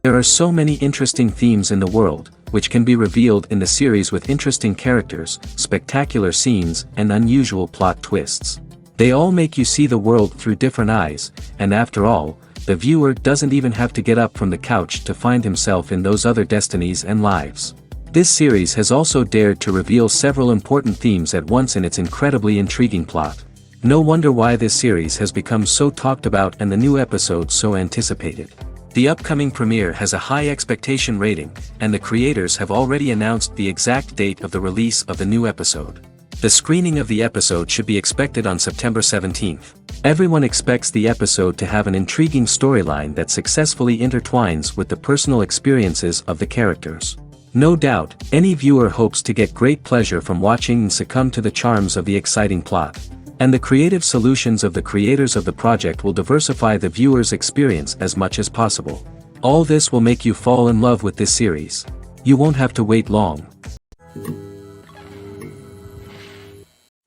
There are so many interesting themes in the world, which can be revealed in the series with interesting characters, spectacular scenes, and unusual plot twists. They all make you see the world through different eyes, and after all, the viewer doesn't even have to get up from the couch to find himself in those other destinies and lives. This series has also dared to reveal several important themes at once in its incredibly intriguing plot. No wonder why this series has become so talked about and the new episodes so anticipated. The upcoming premiere has a high expectation rating, and the creators have already announced the exact date of the release of the new episode. The screening of the episode should be expected on September 17th. Everyone expects the episode to have an intriguing storyline that successfully intertwines with the personal experiences of the characters. No doubt, any viewer hopes to get great pleasure from watching and succumb to the charms of the exciting plot. And the creative solutions of the creators of the project will diversify the viewer's experience as much as possible. All this will make you fall in love with this series. You won't have to wait long.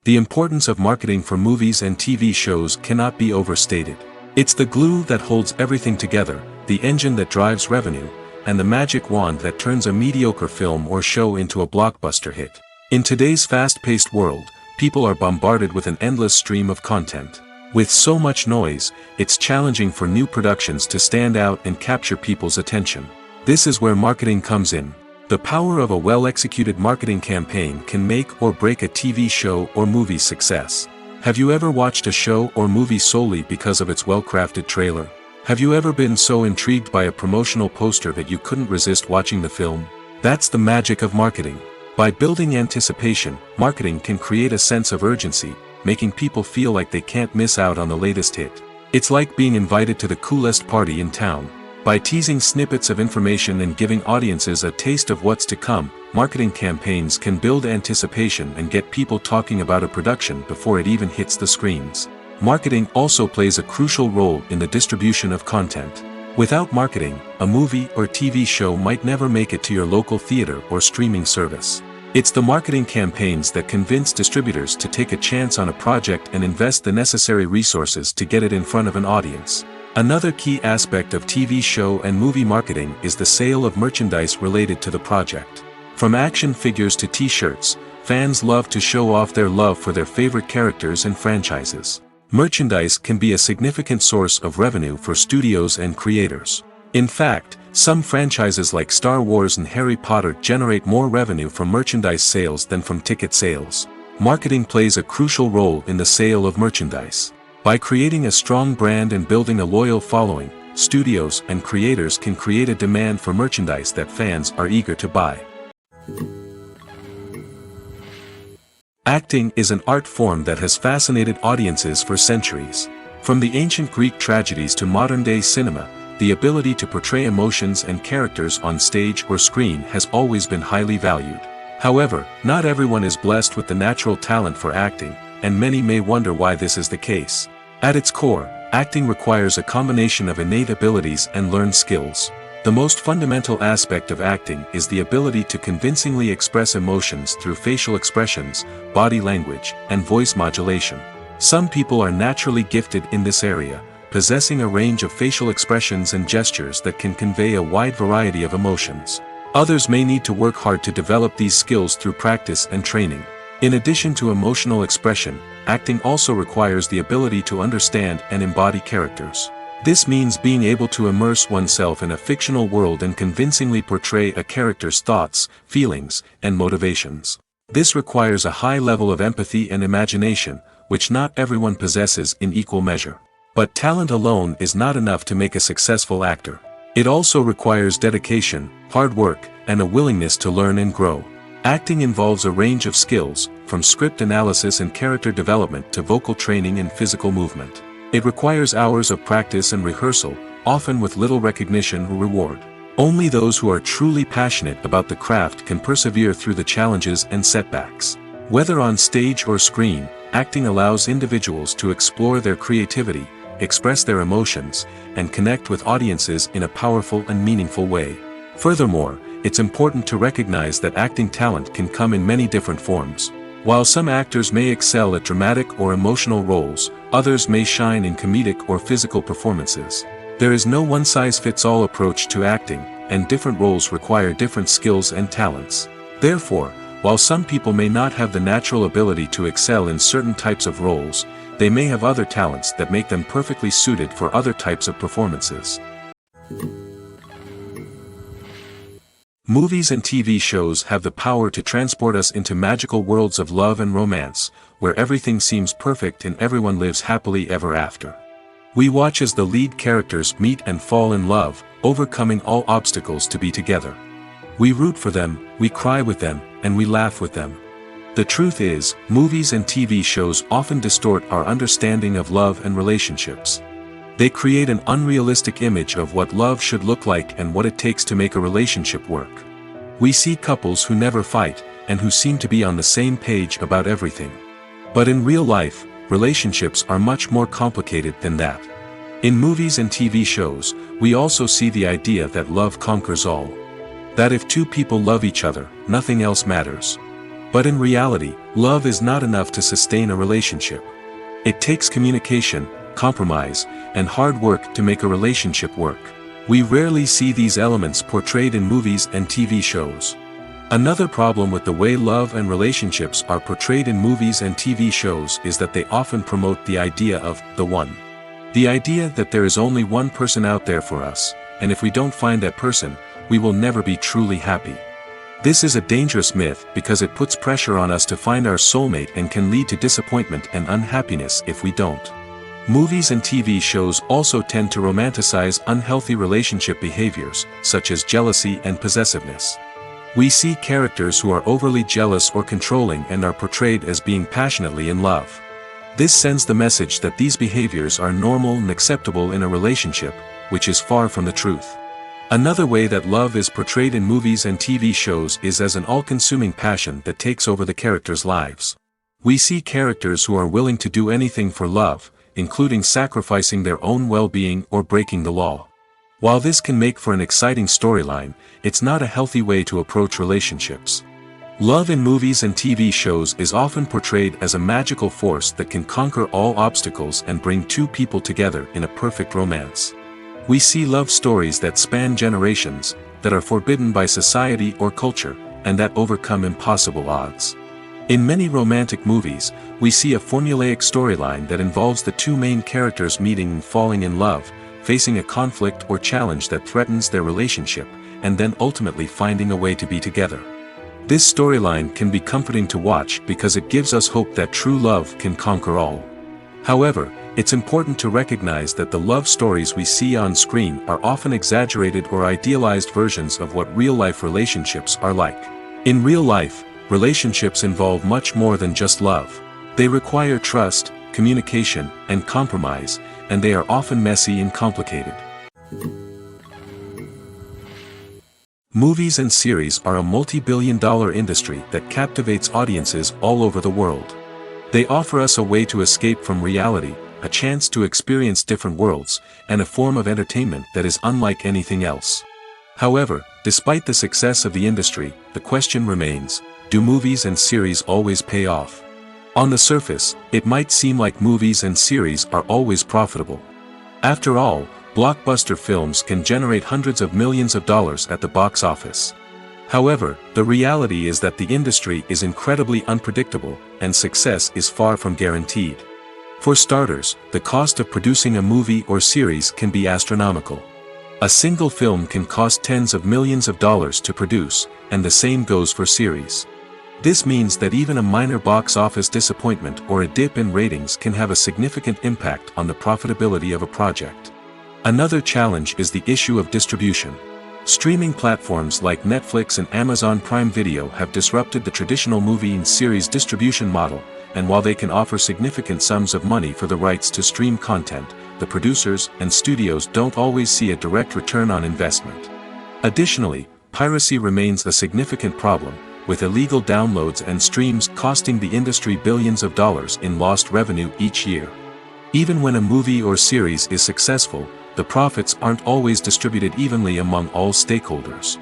The importance of marketing for movies and TV shows cannot be overstated. It's the glue that holds everything together, the engine that drives revenue, and the magic wand that turns a mediocre film or show into a blockbuster hit. In today's fast-paced world, people are bombarded with an endless stream of content. With so much noise, it's challenging for new productions to stand out and capture people's attention. This is where marketing comes in. The power of a well-executed marketing campaign can make or break a TV show or movie's success. Have you ever watched a show or movie solely because of its well-crafted trailer? Have you ever been so intrigued by a promotional poster that you couldn't resist watching the film? That's the magic of marketing. By building anticipation, marketing can create a sense of urgency, making people feel like they can't miss out on the latest hit. It's like being invited to the coolest party in town. By teasing snippets of information and giving audiences a taste of what's to come, marketing campaigns can build anticipation and get people talking about a production before it even hits the screens. Marketing also plays a crucial role in the distribution of content. Without marketing, a movie or TV show might never make it to your local theater or streaming service. It's the marketing campaigns that convince distributors to take a chance on a project and invest the necessary resources to get it in front of an audience. Another key aspect of TV show and movie marketing is the sale of merchandise related to the project. From action figures to t-shirts, fans love to show off their love for their favorite characters and franchises. Merchandise can be a significant source of revenue for studios and creators. In fact, some franchises like Star Wars and Harry Potter generate more revenue from merchandise sales than from ticket sales. Marketing plays a crucial role in the sale of merchandise. By creating a strong brand and building a loyal following, studios and creators can create a demand for merchandise that fans are eager to buy. Acting is an art form that has fascinated audiences for centuries. From the ancient Greek tragedies to modern-day cinema, the ability to portray emotions and characters on stage or screen has always been highly valued. However, not everyone is blessed with the natural talent for acting, and many may wonder why this is the case. At its core, acting requires a combination of innate abilities and learned skills. The most fundamental aspect of acting is the ability to convincingly express emotions through facial expressions, body language, and voice modulation. Some people are naturally gifted in this area, possessing a range of facial expressions and gestures that can convey a wide variety of emotions. Others may need to work hard to develop these skills through practice and training. In addition to emotional expression, acting also requires the ability to understand and embody characters. This means being able to immerse oneself in a fictional world and convincingly portray a character's thoughts, feelings, and motivations. This requires a high level of empathy and imagination, which not everyone possesses in equal measure. But talent alone is not enough to make a successful actor. It also requires dedication, hard work, and a willingness to learn and grow. Acting involves a range of skills, from script analysis and character development to vocal training and physical movement. It requires hours of practice and rehearsal, often with little recognition or reward. Only those who are truly passionate about the craft can persevere through the challenges and setbacks. Whether on stage or screen, acting allows individuals to explore their creativity, express their emotions, and connect with audiences in a powerful and meaningful way. Furthermore, it's important to recognize that acting talent can come in many different forms. While some actors may excel at dramatic or emotional roles, others may shine in comedic or physical performances. There is no one-size-fits-all approach to acting, and different roles require different skills and talents. Therefore, while some people may not have the natural ability to excel in certain types of roles, they may have other talents that make them perfectly suited for other types of performances. Movies and TV shows have the power to transport us into magical worlds of love and romance, where everything seems perfect and everyone lives happily ever after. We watch as the lead characters meet and fall in love, overcoming all obstacles to be together. We root for them, we cry with them, and we laugh with them. The truth is, movies and TV shows often distort our understanding of love and relationships. They create an unrealistic image of what love should look like and what it takes to make a relationship work. We see couples who never fight, and who seem to be on the same page about everything. But in real life, relationships are much more complicated than that. In movies and TV shows, we also see the idea that love conquers all. That if two people love each other, nothing else matters. But in reality, love is not enough to sustain a relationship. It takes communication, compromise, and hard work to make a relationship work. We rarely see these elements portrayed in movies and TV shows. Another problem with the way love and relationships are portrayed in movies and TV shows is that they often promote the idea of the one. The idea that there is only one person out there for us, and if we don't find that person, we will never be truly happy. This is a dangerous myth because it puts pressure on us to find our soulmate and can lead to disappointment and unhappiness if we don't. Movies and TV shows also tend to romanticize unhealthy relationship behaviors, such as jealousy and possessiveness. We see characters who are overly jealous or controlling and are portrayed as being passionately in love. This sends the message that these behaviors are normal and acceptable in a relationship, which is far from the truth. Another way that love is portrayed in movies and TV shows is as an all-consuming passion that takes over the characters' lives. We see characters who are willing to do anything for love, including sacrificing their own well-being or breaking the law. While this can make for an exciting storyline, it's not a healthy way to approach relationships. Love in movies and TV shows is often portrayed as a magical force that can conquer all obstacles and bring two people together in a perfect romance. We see love stories that span generations, that are forbidden by society or culture, and that overcome impossible odds. In many romantic movies, we see a formulaic storyline that involves the two main characters meeting and falling in love, facing a conflict or challenge that threatens their relationship, and then ultimately finding a way to be together. This storyline can be comforting to watch because it gives us hope that true love can conquer all. However, it's important to recognize that the love stories we see on screen are often exaggerated or idealized versions of what real-life relationships are like. In real life, relationships involve much more than just love. They require trust, communication, and compromise, and they are often messy and complicated. Movies and series are a multi-billion-dollar industry that captivates audiences all over the world. They offer us a way to escape from reality, a chance to experience different worlds, and a form of entertainment that is unlike anything else. However, despite the success of the industry, the question remains: do movies and series always pay off? On the surface, it might seem like movies and series are always profitable. After all, blockbuster films can generate hundreds of millions of dollars at the box office. However, the reality is that the industry is incredibly unpredictable, and success is far from guaranteed. For starters, the cost of producing a movie or series can be astronomical. A single film can cost tens of millions of dollars to produce, and the same goes for series. This means that even a minor box office disappointment or a dip in ratings can have a significant impact on the profitability of a project. Another challenge is the issue of distribution. Streaming platforms like Netflix and Amazon Prime Video have disrupted the traditional movie and series distribution model, and while they can offer significant sums of money for the rights to stream content, the producers and studios don't always see a direct return on investment. Additionally, piracy remains a significant problem, with illegal downloads and streams costing the industry billions of dollars in lost revenue each year. Even when a movie or series is successful, the profits aren't always distributed evenly among all stakeholders.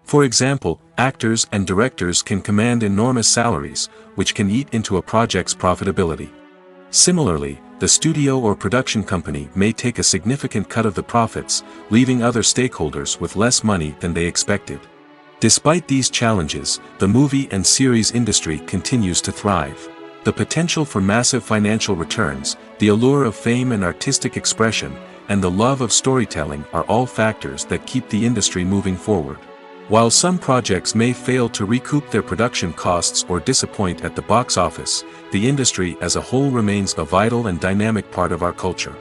For example, actors and directors can command enormous salaries, which can eat into a project's profitability. Similarly, the studio or production company may take a significant cut of the profits, leaving other stakeholders with less money than they expected. Despite these challenges, the movie and series industry continues to thrive. The potential for massive financial returns, the allure of fame and artistic expression, and the love of storytelling are all factors that keep the industry moving forward. While some projects may fail to recoup their production costs or disappoint at the box office, the industry as a whole remains a vital and dynamic part of our culture.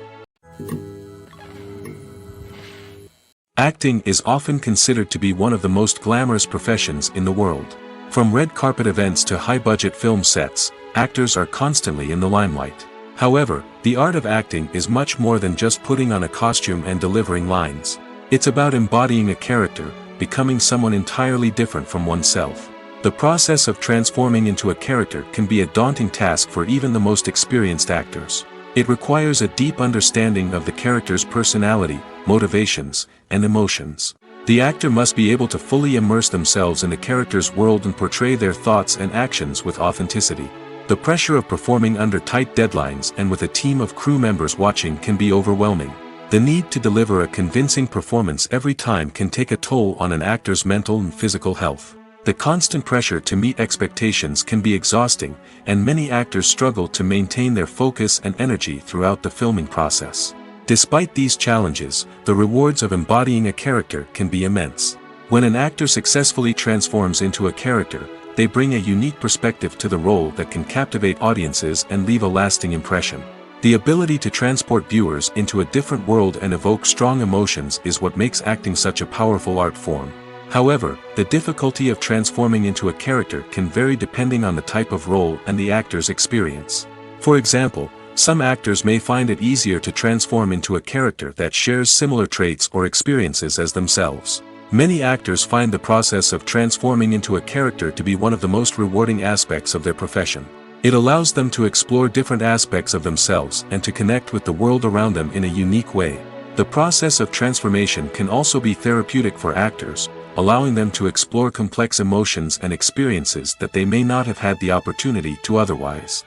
Acting is often considered to be one of the most glamorous professions in the world. From red carpet events to high-budget film sets, actors are constantly in the limelight. However, the art of acting is much more than just putting on a costume and delivering lines. It's about embodying a character, becoming someone entirely different from oneself. The process of transforming into a character can be a daunting task for even the most experienced actors. It requires a deep understanding of the character's personality, motivations, and emotions. The actor must be able to fully immerse themselves in the character's world and portray their thoughts and actions with authenticity. The pressure of performing under tight deadlines and with a team of crew members watching can be overwhelming. The need to deliver a convincing performance every time can take a toll on an actor's mental and physical health. The constant pressure to meet expectations can be exhausting, and many actors struggle to maintain their focus and energy throughout the filming process. Despite these challenges, the rewards of embodying a character can be immense. When an actor successfully transforms into a character, they bring a unique perspective to the role that can captivate audiences and leave a lasting impression. The ability to transport viewers into a different world and evoke strong emotions is what makes acting such a powerful art form. However, the difficulty of transforming into a character can vary depending on the type of role and the actor's experience. For example, some actors may find it easier to transform into a character that shares similar traits or experiences as themselves. Many actors find the process of transforming into a character to be one of the most rewarding aspects of their profession. It allows them to explore different aspects of themselves and to connect with the world around them in a unique way. The process of transformation can also be therapeutic for actors, allowing them to explore complex emotions and experiences that they may not have had the opportunity to otherwise.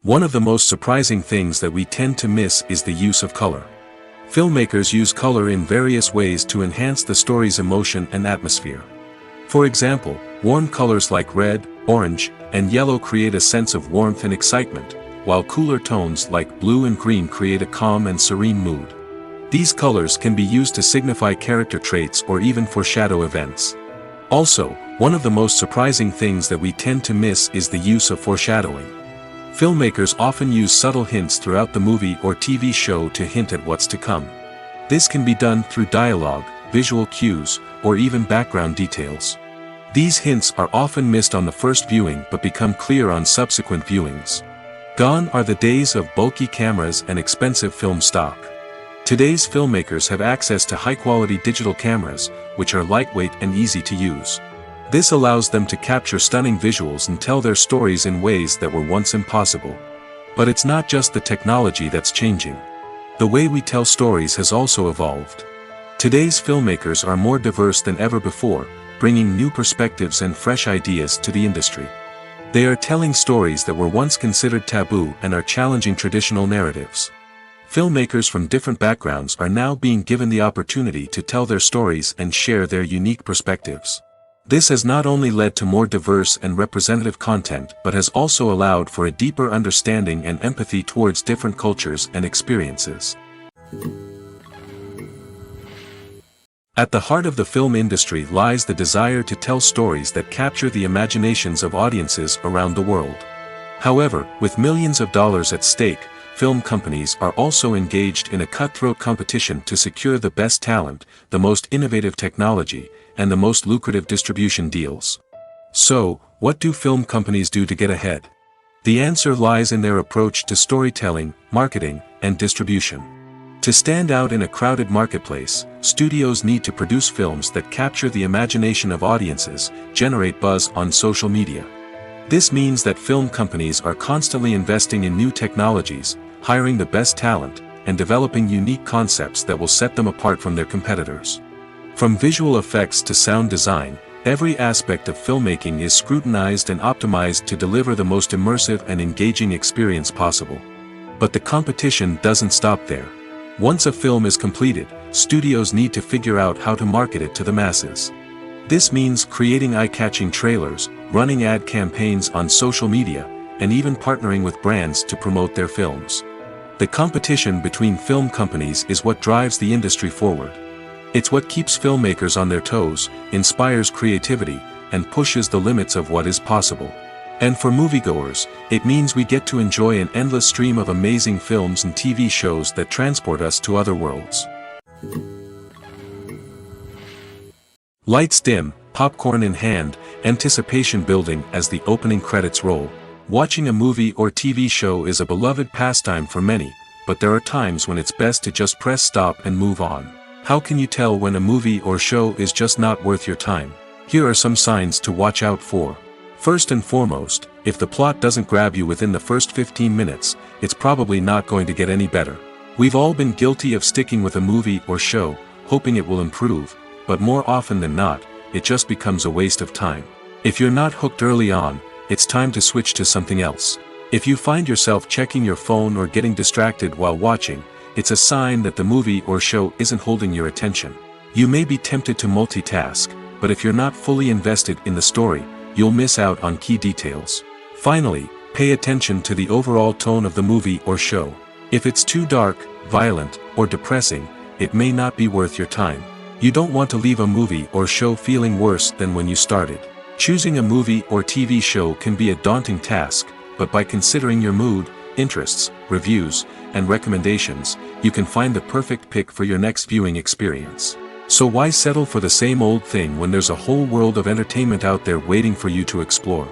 One of the most surprising things that we tend to miss is the use of color. Filmmakers use color in various ways to enhance the story's emotion and atmosphere. For example, warm colors like red, orange, and yellow create a sense of warmth and excitement, while cooler tones like blue and green create a calm and serene mood. These colors can be used to signify character traits or even foreshadow events. Also, one of the most surprising things that we tend to miss is the use of foreshadowing. Filmmakers often use subtle hints throughout the movie or TV show to hint at what's to come. This can be done through dialogue, visual cues, or even background details. These hints are often missed on the first viewing but become clear on subsequent viewings. Gone are the days of bulky cameras and expensive film stock. Today's filmmakers have access to high-quality digital cameras, which are lightweight and easy to use. This allows them to capture stunning visuals and tell their stories in ways that were once impossible. But it's not just the technology that's changing. The way we tell stories has also evolved. Today's filmmakers are more diverse than ever before, bringing new perspectives and fresh ideas to the industry. They are telling stories that were once considered taboo and are challenging traditional narratives. Filmmakers from different backgrounds are now being given the opportunity to tell their stories and share their unique perspectives. This has not only led to more diverse and representative content but has also allowed for a deeper understanding and empathy towards different cultures and experiences. At the heart of the film industry lies the desire to tell stories that capture the imaginations of audiences around the world. However, with millions of dollars at stake, film companies are also engaged in a cutthroat competition to secure the best talent, the most innovative technology, and the most lucrative distribution deals. So, what do film companies do to get ahead? The answer lies in their approach to storytelling, marketing, and distribution. To stand out in a crowded marketplace, studios need to produce films that capture the imagination of audiences, generate buzz on social media. This means that film companies are constantly investing in new technologies, hiring the best talent, and developing unique concepts that will set them apart from their competitors. From visual effects to sound design, Every aspect of filmmaking is scrutinized and optimized to deliver the most immersive and engaging experience possible. But the competition doesn't stop there. Once a film is completed, studios need to figure out how to market it to the masses. This means creating eye-catching trailers, running ad campaigns on social media, and even partnering with brands to promote their films. The competition between film companies is what drives the industry forward. It's what keeps filmmakers on their toes, inspires creativity, and pushes the limits of what is possible. And for moviegoers, it means we get to enjoy an endless stream of amazing films and TV shows that transport us to other worlds. Lights dim, popcorn in hand, anticipation building as the opening credits roll. Watching a movie or TV show is a beloved pastime for many, but there are times when it's best to just press stop and move on. How can you tell when a movie or show is just not worth your time? Here are some signs to watch out for. First and foremost, if the plot doesn't grab you within the first 15 minutes, it's probably not going to get any better. We've all been guilty of sticking with a movie or show, hoping it will improve, but more often than not, it just becomes a waste of time. If you're not hooked early on, it's time to switch to something else. If you find yourself checking your phone or getting distracted while watching, it's a sign that the movie or show isn't holding your attention. You may be tempted to multitask, but if you're not fully invested in the story, you'll miss out on key details. Finally, pay attention to the overall tone of the movie or show. If it's too dark, violent, or depressing, it may not be worth your time. You don't want to leave a movie or show feeling worse than when you started. Choosing a movie or TV show can be a daunting task, but by considering your mood, interests, reviews, and recommendations, you can find the perfect pick for your next viewing experience. So why settle for the same old thing when there's a whole world of entertainment out there waiting for you to explore?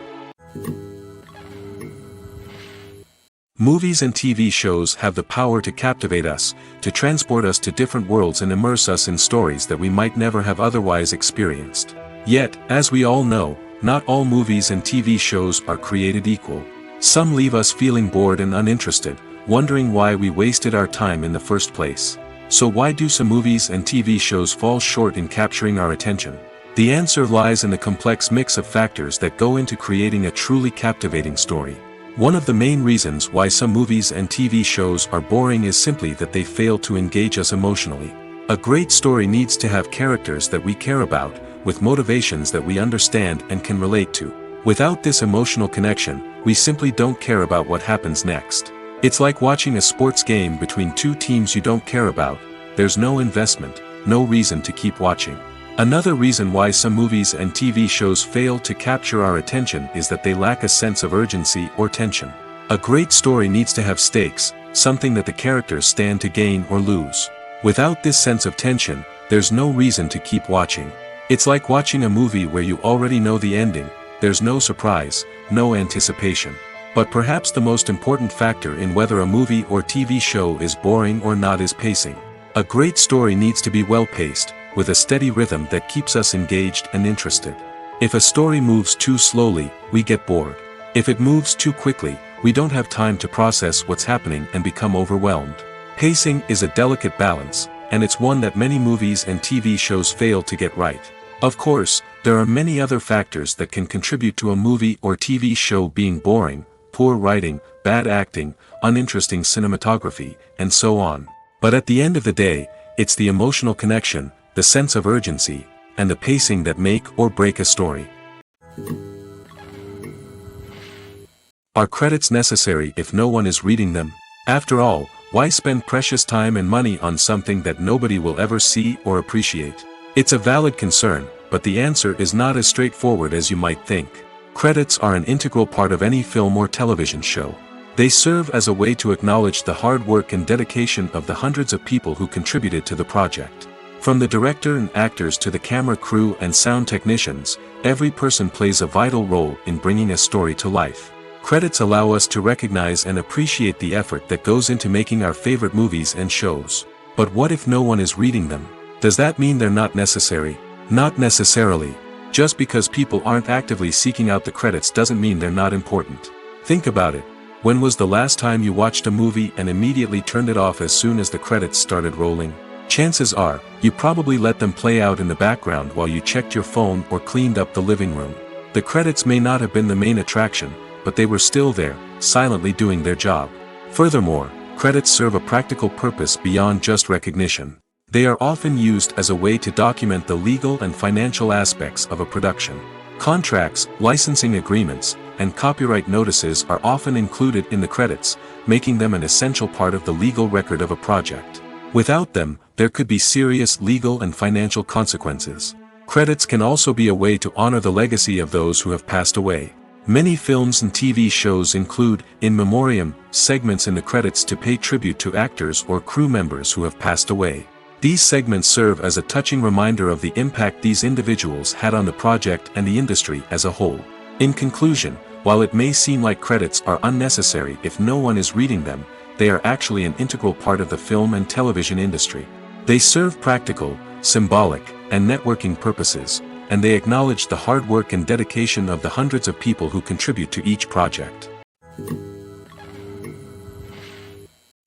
Movies and TV shows have the power to captivate us, to transport us to different worlds and immerse us in stories that we might never have otherwise experienced. Yet, as we all know, not all movies and TV shows are created equal. Some leave us feeling bored and uninterested, wondering why we wasted our time in the first place. So why do some movies and TV shows fall short in capturing our attention? The answer lies in the complex mix of factors that go into creating a truly captivating story. One of the main reasons why some movies and TV shows are boring is simply that they fail to engage us emotionally. A great story needs to have characters that we care about, with motivations that we understand and can relate to. Without this emotional connection, we simply don't care about what happens next. It's like watching a sports game between two teams you don't care about. There's no investment, no reason to keep watching. Another reason why some movies and TV shows fail to capture our attention is that they lack a sense of urgency or tension. A great story needs to have stakes, something that the characters stand to gain or lose. Without this sense of tension, there's no reason to keep watching. It's like watching a movie where you already know the ending. There's no surprise, no anticipation. But perhaps the most important factor in whether a movie or TV show is boring or not is pacing. A great story needs to be well-paced, with a steady rhythm that keeps us engaged and interested. If a story moves too slowly, we get bored. If it moves too quickly, we don't have time to process what's happening and become overwhelmed. Pacing is a delicate balance, and it's one that many movies and TV shows fail to get right. Of course, there are many other factors that can contribute to a movie or TV show being boring: poor writing, bad acting, uninteresting cinematography, and so on. But at the end of the day, it's the emotional connection, the sense of urgency, and the pacing that make or break a story. Are credits necessary if no one is reading them? After all, why spend precious time and money on something that nobody will ever see or appreciate? It's a valid concern, but the answer is not as straightforward as you might think. Credits are an integral part of any film or television show. They serve as a way to acknowledge the hard work and dedication of the hundreds of people who contributed to the project. From the director and actors to the camera crew and sound technicians, every person plays a vital role in bringing a story to life. Credits allow us to recognize and appreciate the effort that goes into making our favorite movies and shows. But what if no one is reading them? Does that mean they're not necessary? Not necessarily. Just because people aren't actively seeking out the credits doesn't mean they're not important. Think about it. When was the last time you watched a movie and immediately turned it off as soon as the credits started rolling? chances are, you probably let them play out in the background while you checked your phone or cleaned up the living room. The credits may not have been the main attraction, but they were still there, silently doing their job. Furthermore, credits serve a practical purpose beyond just recognition. They are often used as a way to document the legal and financial aspects of a production. Contracts, licensing agreements, and copyright notices are often included in the credits, making them an essential part of the legal record of a project. Without them, there could be serious legal and financial consequences. Credits can also be a way to honor the legacy of those who have passed away. Many films and TV shows include, in memoriam, segments in the credits to pay tribute to actors or crew members who have passed away. These segments serve as a touching reminder of the impact these individuals had on the project and the industry as a whole. In conclusion, while it may seem like credits are unnecessary if no one is reading them, they are actually an integral part of the film and television industry. They serve practical, symbolic, and networking purposes, and they acknowledge the hard work and dedication of the hundreds of people who contribute to each project.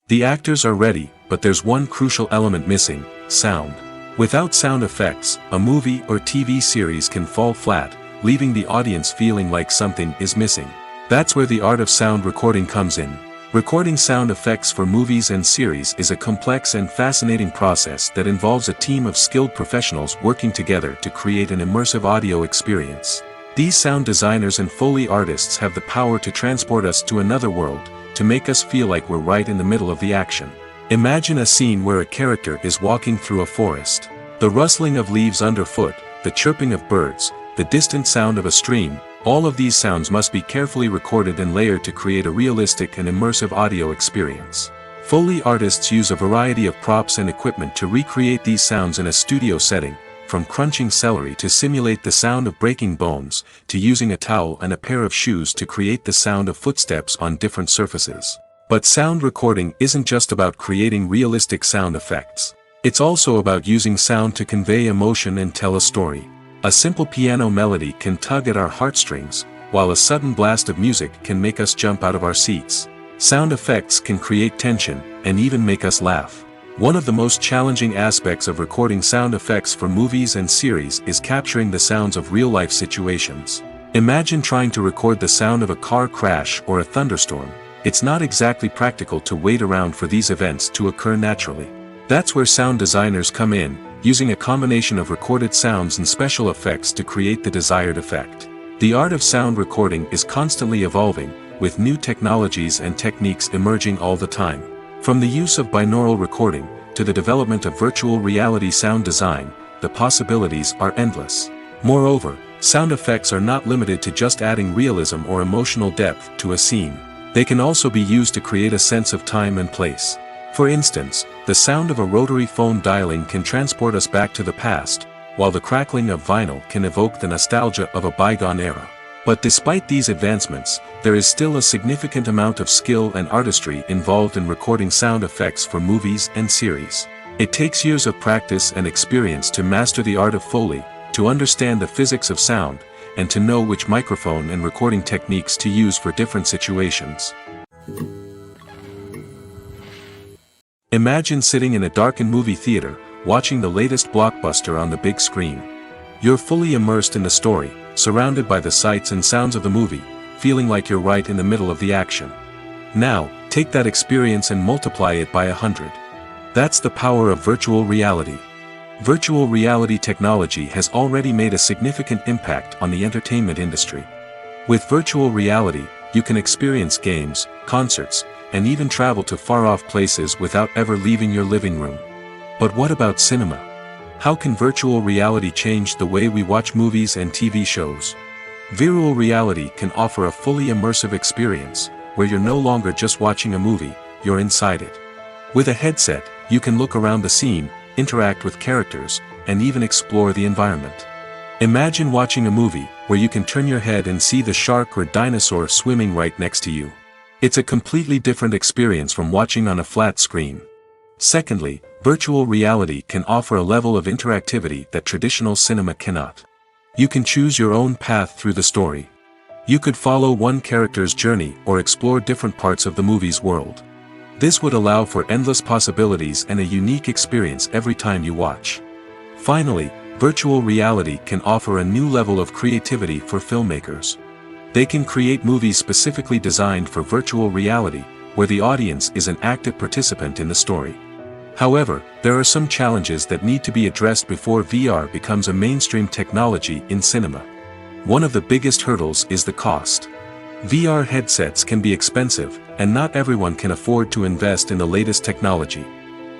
The actors are ready, but there's one crucial element missing: sound. Without sound effects, a movie or TV series can fall flat, leaving the audience feeling like something is missing. That's where the art of sound recording comes in. Recording sound effects for movies and series is a complex and fascinating process that involves a team of skilled professionals working together to create an immersive audio experience. These sound designers and Foley artists have the power to transport us to another world, to make us feel like we're right in the middle of the action. Imagine a scene where a character is walking through a forest. The rustling of leaves underfoot, the chirping of birds, the distant sound of a stream, all of these sounds must be carefully recorded and layered to create a realistic and immersive audio experience. Foley artists use a variety of props and equipment to recreate these sounds in a studio setting, from crunching celery to simulate the sound of breaking bones, to using a towel and a pair of shoes to create the sound of footsteps on different surfaces. But sound recording isn't just about creating realistic sound effects. It's also about using sound to convey emotion and tell a story. A simple piano melody can tug at our heartstrings, while a sudden blast of music can make us jump out of our seats. Sound effects can create tension, and even make us laugh. One of the most challenging aspects of recording sound effects for movies and series is capturing the sounds of real-life situations. Imagine trying to record the sound of a car crash or a thunderstorm. It's not exactly practical to wait around for these events to occur naturally. That's where sound designers come in, using a combination of recorded sounds and special effects to create the desired effect. The art of sound recording is constantly evolving, with new technologies and techniques emerging all the time. From the use of binaural recording, to the development of virtual reality sound design, the possibilities are endless. Moreover, sound effects are not limited to just adding realism or emotional depth to a scene. They can also be used to create a sense of time and place. For instance, the sound of a rotary phone dialing can transport us back to the past, while the crackling of vinyl can evoke the nostalgia of a bygone era. But despite these advancements, there is still a significant amount of skill and artistry involved in recording sound effects for movies and series. It takes years of practice and experience to master the art of Foley, to understand the physics of sound, and to know which microphone and recording techniques to use for different situations. Imagine sitting in a darkened movie theater, watching the latest blockbuster on the big screen. You're fully immersed in the story, surrounded by the sights and sounds of the movie, feeling like you're right in the middle of the action. Now, take that experience and multiply it by 100. That's the power of virtual reality. Virtual reality technology has already made a significant impact on the entertainment industry. With virtual reality, you can experience games, concerts, and even travel to far-off places without ever leaving your living room. But what about cinema? How can virtual reality change the way we watch movies and TV shows? Virtual reality can offer a fully immersive experience, where you're no longer just watching a movie, you're inside it. With a headset, you can look around the scene, interact with characters, and even explore the environment. Imagine watching a movie where you can turn your head and see the shark or dinosaur swimming right next to you. It's a completely different experience from watching on a flat screen. Secondly, virtual reality can offer a level of interactivity that traditional cinema cannot. You can choose your own path through the story. You could follow one character's journey or explore different parts of the movie's world. This would allow for endless possibilities and a unique experience every time you watch. Finally, virtual reality can offer a new level of creativity for filmmakers. They can create movies specifically designed for virtual reality, where the audience is an active participant in the story. However, there are some challenges that need to be addressed before VR becomes a mainstream technology in cinema. One of the biggest hurdles is the cost. VR headsets can be expensive, and not everyone can afford to invest in the latest technology.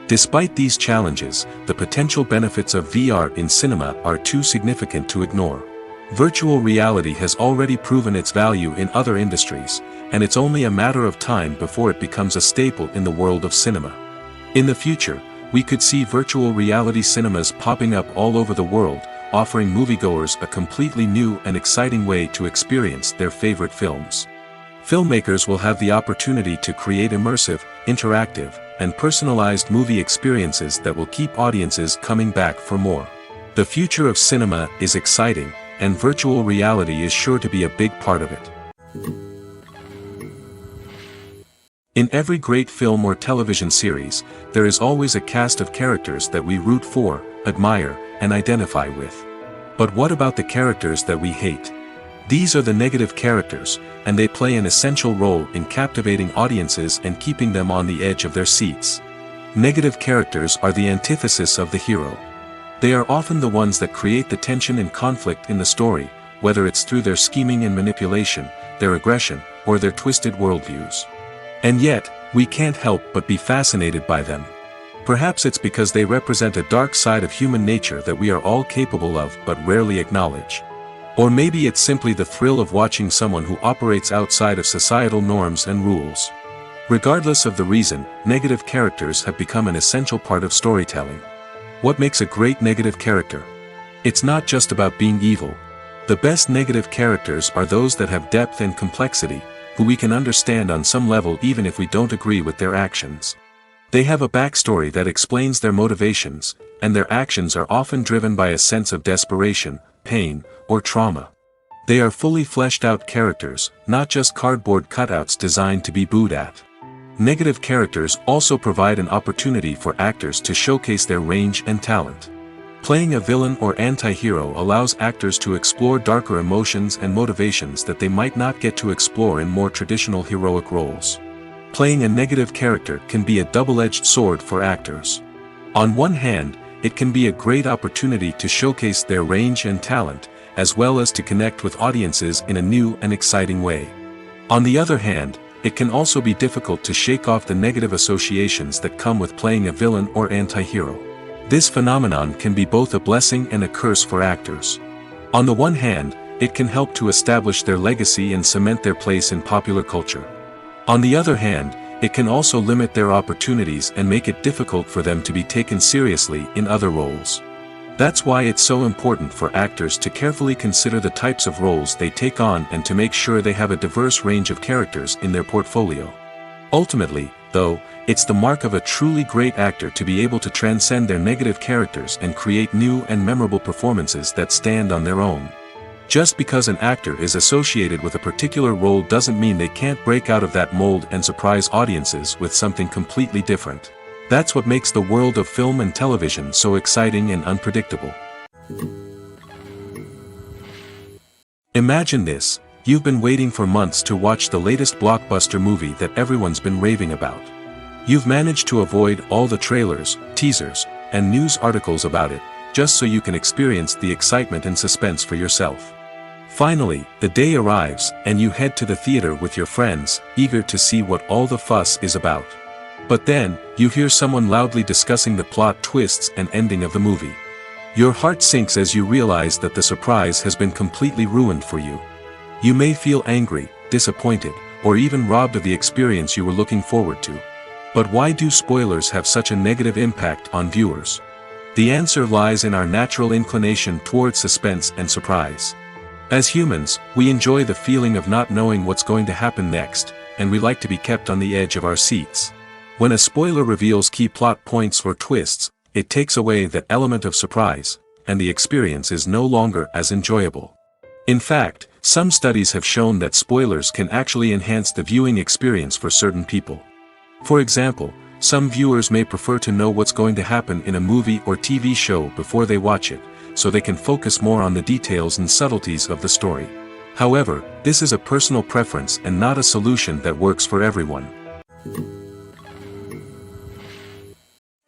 Despite these challenges, the potential benefits of VR in cinema are too significant to ignore. Virtual reality has already proven its value in other industries, and it's only a matter of time before it becomes a staple in the world of cinema. In the future, we could see virtual reality cinemas popping up all over the world, offering moviegoers a completely new and exciting way to experience their favorite films. Filmmakers will have the opportunity to create immersive, interactive, and personalized movie experiences that will keep audiences coming back for more. The future of cinema is exciting, and virtual reality is sure to be a big part of it. In every great film or television series, there is always a cast of characters that we root for, admire, and identify with. But what about the characters that we hate? These are the negative characters, and they play an essential role in captivating audiences and keeping them on the edge of their seats. Negative characters are the antithesis of the hero. They are often the ones that create the tension and conflict in the story, whether it's through their scheming and manipulation, their aggression, or their twisted worldviews. And yet, we can't help but be fascinated by them. Perhaps it's because they represent a dark side of human nature that we are all capable of but rarely acknowledge. Or maybe it's simply the thrill of watching someone who operates outside of societal norms and rules. Regardless of the reason, negative characters have become an essential part of storytelling. What makes a great negative character? It's not just about being evil. The best negative characters are those that have depth and complexity, who we can understand on some level even if we don't agree with their actions. They have a backstory that explains their motivations, and their actions are often driven by a sense of desperation, pain, or trauma. They are fully fleshed out characters, not just cardboard cutouts designed to be booed at. Negative characters also provide an opportunity for actors to showcase their range and talent. Playing a villain or anti-hero allows actors to explore darker emotions and motivations that they might not get to explore in more traditional heroic roles. Playing a negative character can be a double-edged sword for actors. On one hand, it can be a great opportunity to showcase their range and talent, as well as to connect with audiences in a new and exciting way. On the other hand, it can also be difficult to shake off the negative associations that come with playing a villain or anti-hero. This phenomenon can be both a blessing and a curse for actors. On the one hand, it can help to establish their legacy and cement their place in popular culture. On the other hand, it can also limit their opportunities and make it difficult for them to be taken seriously in other roles. That's why it's so important for actors to carefully consider the types of roles they take on and to make sure they have a diverse range of characters in their portfolio. Ultimately, though, it's the mark of a truly great actor to be able to transcend their negative characters and create new and memorable performances that stand on their own. Just because an actor is associated with a particular role doesn't mean they can't break out of that mold and surprise audiences with something completely different. That's what makes the world of film and television so exciting and unpredictable. Imagine this: you've been waiting for months to watch the latest blockbuster movie that everyone's been raving about. You've managed to avoid all the trailers, teasers, and news articles about it, just so you can experience the excitement and suspense for yourself. Finally, the day arrives, and you head to the theater with your friends, eager to see what all the fuss is about. But then, you hear someone loudly discussing the plot twists and ending of the movie. Your heart sinks as you realize that the surprise has been completely ruined for you. You may feel angry, disappointed, or even robbed of the experience you were looking forward to. But why do spoilers have such a negative impact on viewers? The answer lies in our natural inclination toward suspense and surprise. As humans, we enjoy the feeling of not knowing what's going to happen next, and we like to be kept on the edge of our seats. When a spoiler reveals key plot points or twists, it takes away that element of surprise, and the experience is no longer as enjoyable. In fact, some studies have shown that spoilers can actually enhance the viewing experience for certain people. For example, some viewers may prefer to know what's going to happen in a movie or TV show before they watch it, so they can focus more on the details and subtleties of the story. However, this is a personal preference and not a solution that works for everyone.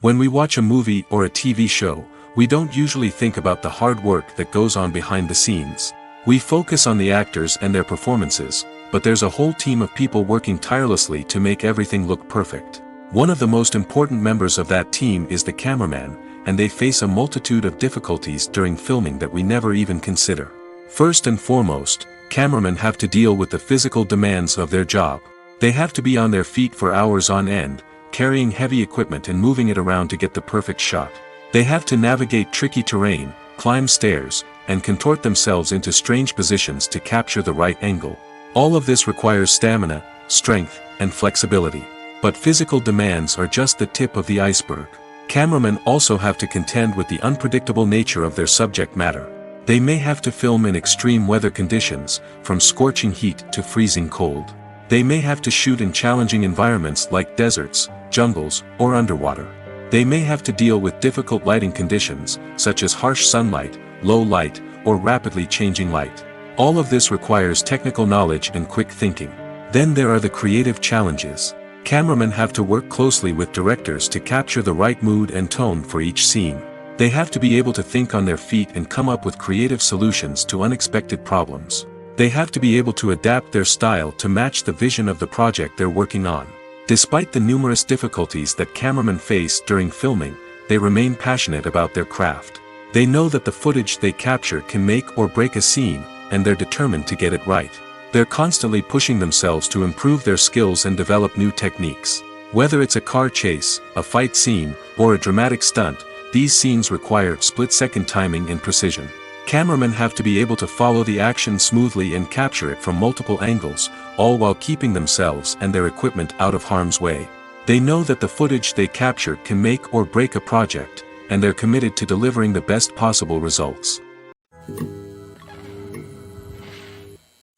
When we watch a movie or a TV show, we don't usually think about the hard work that goes on behind the scenes. We focus on the actors and their performances, but there's a whole team of people working tirelessly to make everything look perfect. One of the most important members of that team is the cameraman, and they face a multitude of difficulties during filming that we never even consider. First and foremost, cameramen have to deal with the physical demands of their job. They have to be on their feet for hours on end, carrying heavy equipment and moving it around to get the perfect shot. They have to navigate tricky terrain, climb stairs, and contort themselves into strange positions to capture the right angle. All of this requires stamina, strength, and flexibility. But physical demands are just the tip of the iceberg. Cameramen also have to contend with the unpredictable nature of their subject matter. They may have to film in extreme weather conditions, from scorching heat to freezing cold. They may have to shoot in challenging environments like deserts, jungles, or underwater. They may have to deal with difficult lighting conditions, such as harsh sunlight, low light, or rapidly changing light. All of this requires technical knowledge and quick thinking. Then there are the creative challenges. Cameramen have to work closely with directors to capture the right mood and tone for each scene. They have to be able to think on their feet and come up with creative solutions to unexpected problems. They have to be able to adapt their style to match the vision of the project they're working on. Despite the numerous difficulties that cameramen face during filming, they remain passionate about their craft. They know that the footage they capture can make or break a scene, and they're determined to get it right. They're constantly pushing themselves to improve their skills and develop new techniques. Whether it's a car chase, a fight scene, or a dramatic stunt, these scenes require split-second timing and precision. Cameramen have to be able to follow the action smoothly and capture it from multiple angles, all while keeping themselves and their equipment out of harm's way. They know that the footage they capture can make or break a project, and they're committed to delivering the best possible results.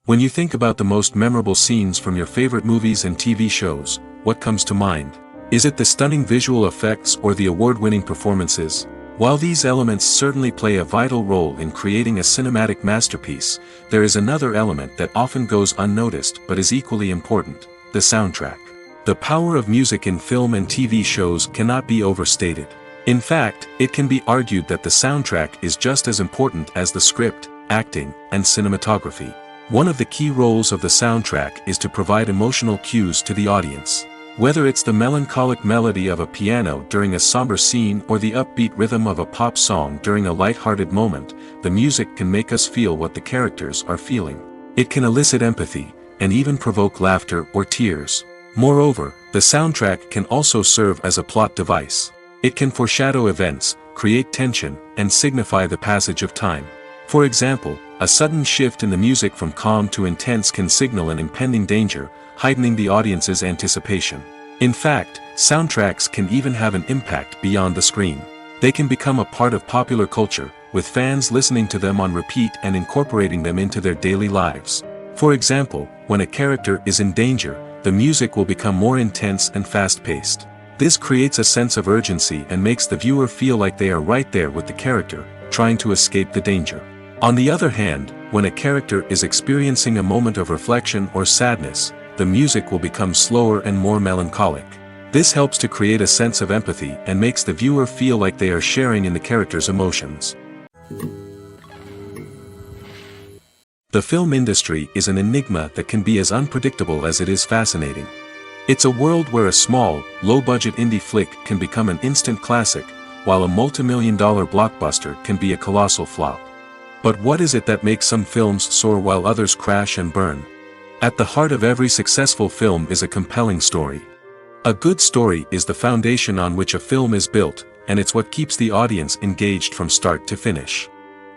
When you think about the most memorable scenes from your favorite movies and TV shows, what comes to mind? Is it the stunning visual effects or the award-winning performances? While these elements certainly play a vital role in creating a cinematic masterpiece, there is another element that often goes unnoticed but is equally important: the soundtrack. The power of music in film and TV shows cannot be overstated. In fact, it can be argued that the soundtrack is just as important as the script, acting, and cinematography. One of the key roles of the soundtrack is to provide emotional cues to the audience. Whether it's the melancholic melody of a piano during a somber scene or the upbeat rhythm of a pop song during a light-hearted moment, the music can make us feel what the characters are feeling. It can elicit empathy, and even provoke laughter or tears. Moreover, the soundtrack can also serve as a plot device. It can foreshadow events, create tension, and signify the passage of time. For example, a sudden shift in the music from calm to intense can signal an impending danger, heightening the audience's anticipation. In fact, soundtracks can even have an impact beyond the screen. They can become a part of popular culture, with fans listening to them on repeat and incorporating them into their daily lives. For example, when a character is in danger, the music will become more intense and fast-paced. This creates a sense of urgency and makes the viewer feel like they are right there with the character, trying to escape the danger. On the other hand, when a character is experiencing a moment of reflection or sadness, the music will become slower and more melancholic. This helps to create a sense of empathy and makes the viewer feel like they are sharing in the character's emotions. The film industry is an enigma that can be as unpredictable as it is fascinating. It's a world where a small, low-budget indie flick can become an instant classic, while a multi-million-dollar blockbuster can be a colossal flop. But what is it that makes some films soar while others crash and burn? At the heart of every successful film is a compelling story. A good story is the foundation on which a film is built, and it's what keeps the audience engaged from start to finish.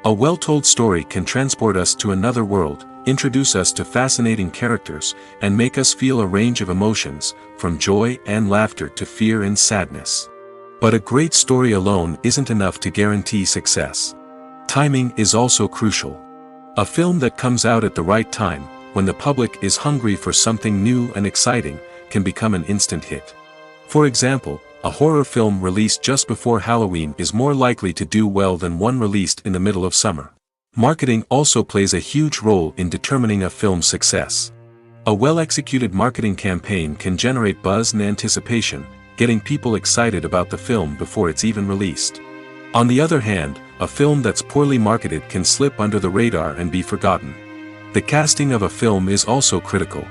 A well-told story can transport us to another world, introduce us to fascinating characters, and make us feel a range of emotions, from joy and laughter to fear and sadness. But a great story alone isn't enough to guarantee success. Timing is also crucial. A film that comes out at the right time, when the public is hungry for something new and exciting, can become an instant hit. For example, a horror film released just before Halloween is more likely to do well than one released in the middle of summer. Marketing also plays a huge role in determining a film's success. A well-executed marketing campaign can generate buzz and anticipation, getting people excited about the film before it's even released. On the other hand, a film that's poorly marketed can slip under the radar and be forgotten. The casting of a film is also critical.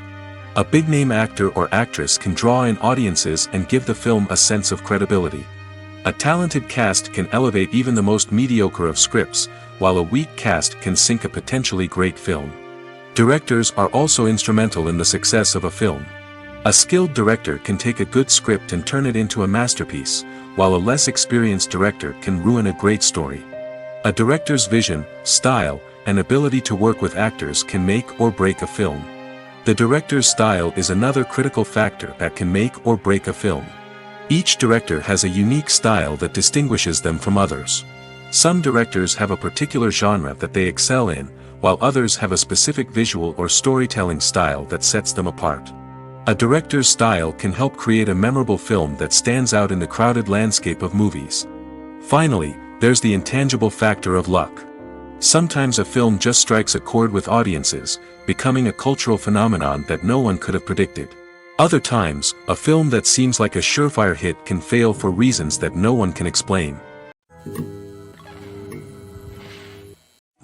A big-name actor or actress can draw in audiences and give the film a sense of credibility. A talented cast can elevate even the most mediocre of scripts, while a weak cast can sink a potentially great film. Directors are also instrumental in the success of a film. A skilled director can take a good script and turn it into a masterpiece, while a less experienced director can ruin a great story. A director's vision, style, and ability to work with actors can make or break a film. The director's style is another critical factor that can make or break a film. Each director has a unique style that distinguishes them from others. Some directors have a particular genre that they excel in, while others have a specific visual or storytelling style that sets them apart. A director's style can help create a memorable film that stands out in the crowded landscape of movies. Finally, there's the intangible factor of luck. Sometimes a film just strikes a chord with audiences, becoming a cultural phenomenon that no one could have predicted. Other times, a film that seems like a surefire hit can fail for reasons that no one can explain.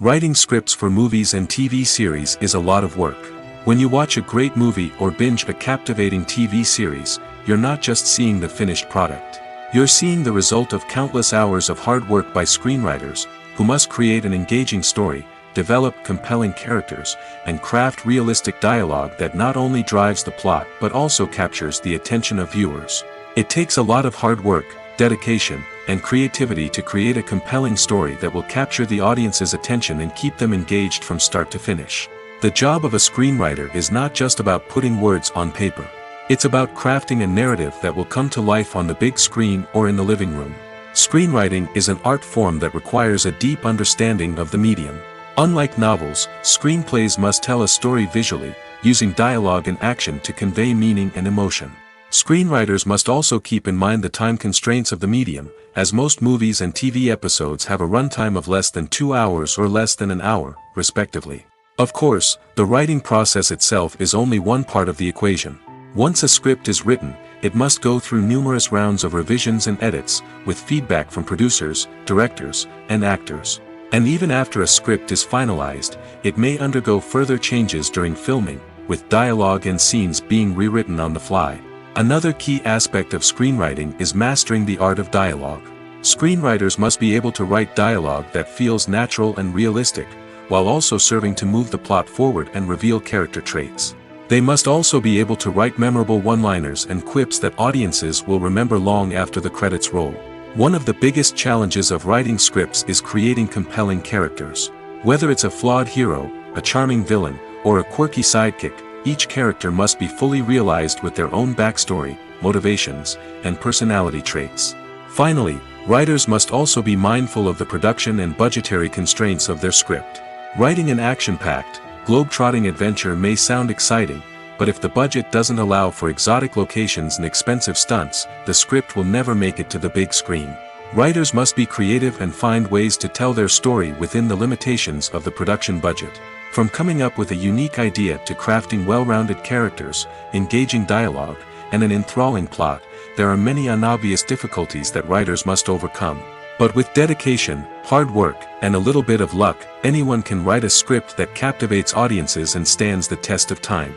Writing scripts for movies and TV series is a lot of work. When you watch a great movie or binge a captivating TV series, you're not just seeing the finished product. You're seeing the result of countless hours of hard work by screenwriters, who must create an engaging story, develop compelling characters, and craft realistic dialogue that not only drives the plot but also captures the attention of viewers. It takes a lot of hard work, dedication, and creativity to create a compelling story that will capture the audience's attention and keep them engaged from start to finish. The job of a screenwriter is not just about putting words on paper. It's about crafting a narrative that will come to life on the big screen or in the living room. Screenwriting is an art form that requires a deep understanding of the medium. Unlike novels, screenplays must tell a story visually, using dialogue and action to convey meaning and emotion. Screenwriters must also keep in mind the time constraints of the medium, as most movies and TV episodes have a runtime of less than 2 hours or less than an hour, respectively. Of course, the writing process itself is only one part of the equation. Once a script is written, it must go through numerous rounds of revisions and edits, with feedback from producers, directors, and actors. And even after a script is finalized, it may undergo further changes during filming, with dialogue and scenes being rewritten on the fly. Another key aspect of screenwriting is mastering the art of dialogue. Screenwriters must be able to write dialogue that feels natural and realistic, while also serving to move the plot forward and reveal character traits. They must also be able to write memorable one-liners and quips that audiences will remember long after the credits roll. One of the biggest challenges of writing scripts is creating compelling characters. Whether it's a flawed hero, a charming villain, or a quirky sidekick, each character must be fully realized with their own backstory, motivations, and personality traits. Finally, writers must also be mindful of the production and budgetary constraints of their script. Writing an action-packed, globe-trotting adventure may sound exciting, but if the budget doesn't allow for exotic locations and expensive stunts, the script will never make it to the big screen. Writers must be creative and find ways to tell their story within the limitations of the production budget. From coming up with a unique idea to crafting well-rounded characters, engaging dialogue, and an enthralling plot, there are many unobvious difficulties that writers must overcome. But with dedication, hard work, and a little bit of luck, anyone can write a script that captivates audiences and stands the test of time.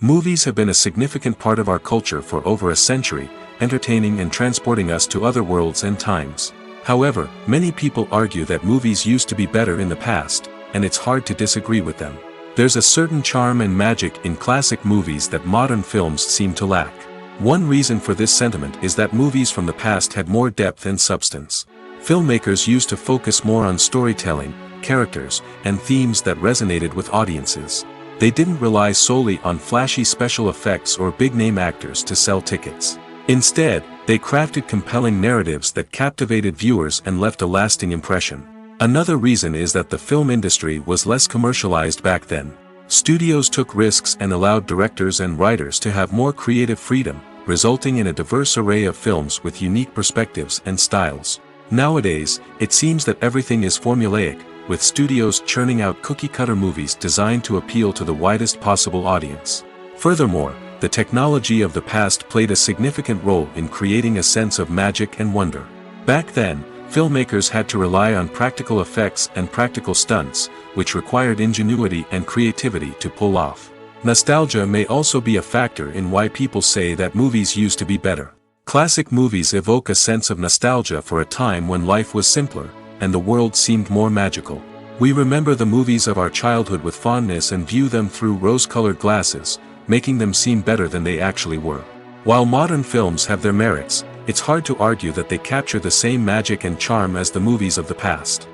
Movies have been a significant part of our culture for over a century, entertaining and transporting us to other worlds and times. However, many people argue that movies used to be better in the past, and it's hard to disagree with them. There's a certain charm and magic in classic movies that modern films seem to lack. One reason for this sentiment is that movies from the past had more depth and substance. Filmmakers used to focus more on storytelling, characters, and themes that resonated with audiences. They didn't rely solely on flashy special effects or big-name actors to sell tickets. Instead, they crafted compelling narratives that captivated viewers and left a lasting impression. Another reason is that the film industry was less commercialized back then. Studios took risks and allowed directors and writers to have more creative freedom, resulting in a diverse array of films with unique perspectives and styles. Nowadays, it seems that everything is formulaic, with studios churning out cookie-cutter movies designed to appeal to the widest possible audience. Furthermore, the technology of the past played a significant role in creating a sense of magic and wonder. Back then, filmmakers had to rely on practical effects and practical stunts, which required ingenuity and creativity to pull off. Nostalgia may also be a factor in why people say that movies used to be better. Classic movies evoke a sense of nostalgia for a time when life was simpler, and the world seemed more magical. We remember the movies of our childhood with fondness and view them through rose-colored glasses, making them seem better than they actually were. While modern films have their merits, it's hard to argue that they capture the same magic and charm as the movies of the past.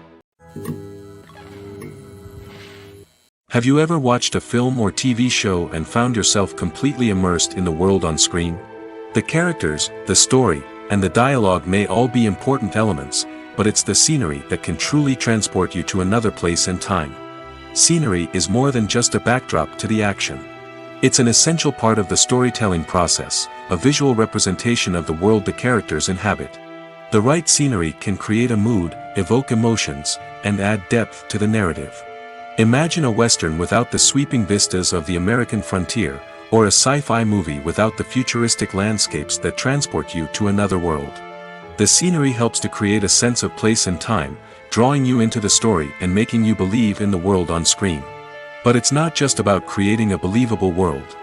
Have you ever watched a film or TV show and found yourself completely immersed in the world on screen? The characters, the story, and the dialogue may all be important elements, but it's the scenery that can truly transport you to another place and time. Scenery is more than just a backdrop to the action. It's an essential part of the storytelling process, a visual representation of the world the characters inhabit. The right scenery can create a mood, evoke emotions, and add depth to the narrative. Imagine a Western without the sweeping vistas of the American frontier, or a sci-fi movie without the futuristic landscapes that transport you to another world. The scenery helps to create a sense of place and time, drawing you into the story and making you believe in the world on screen. But it's not just about creating a believable world.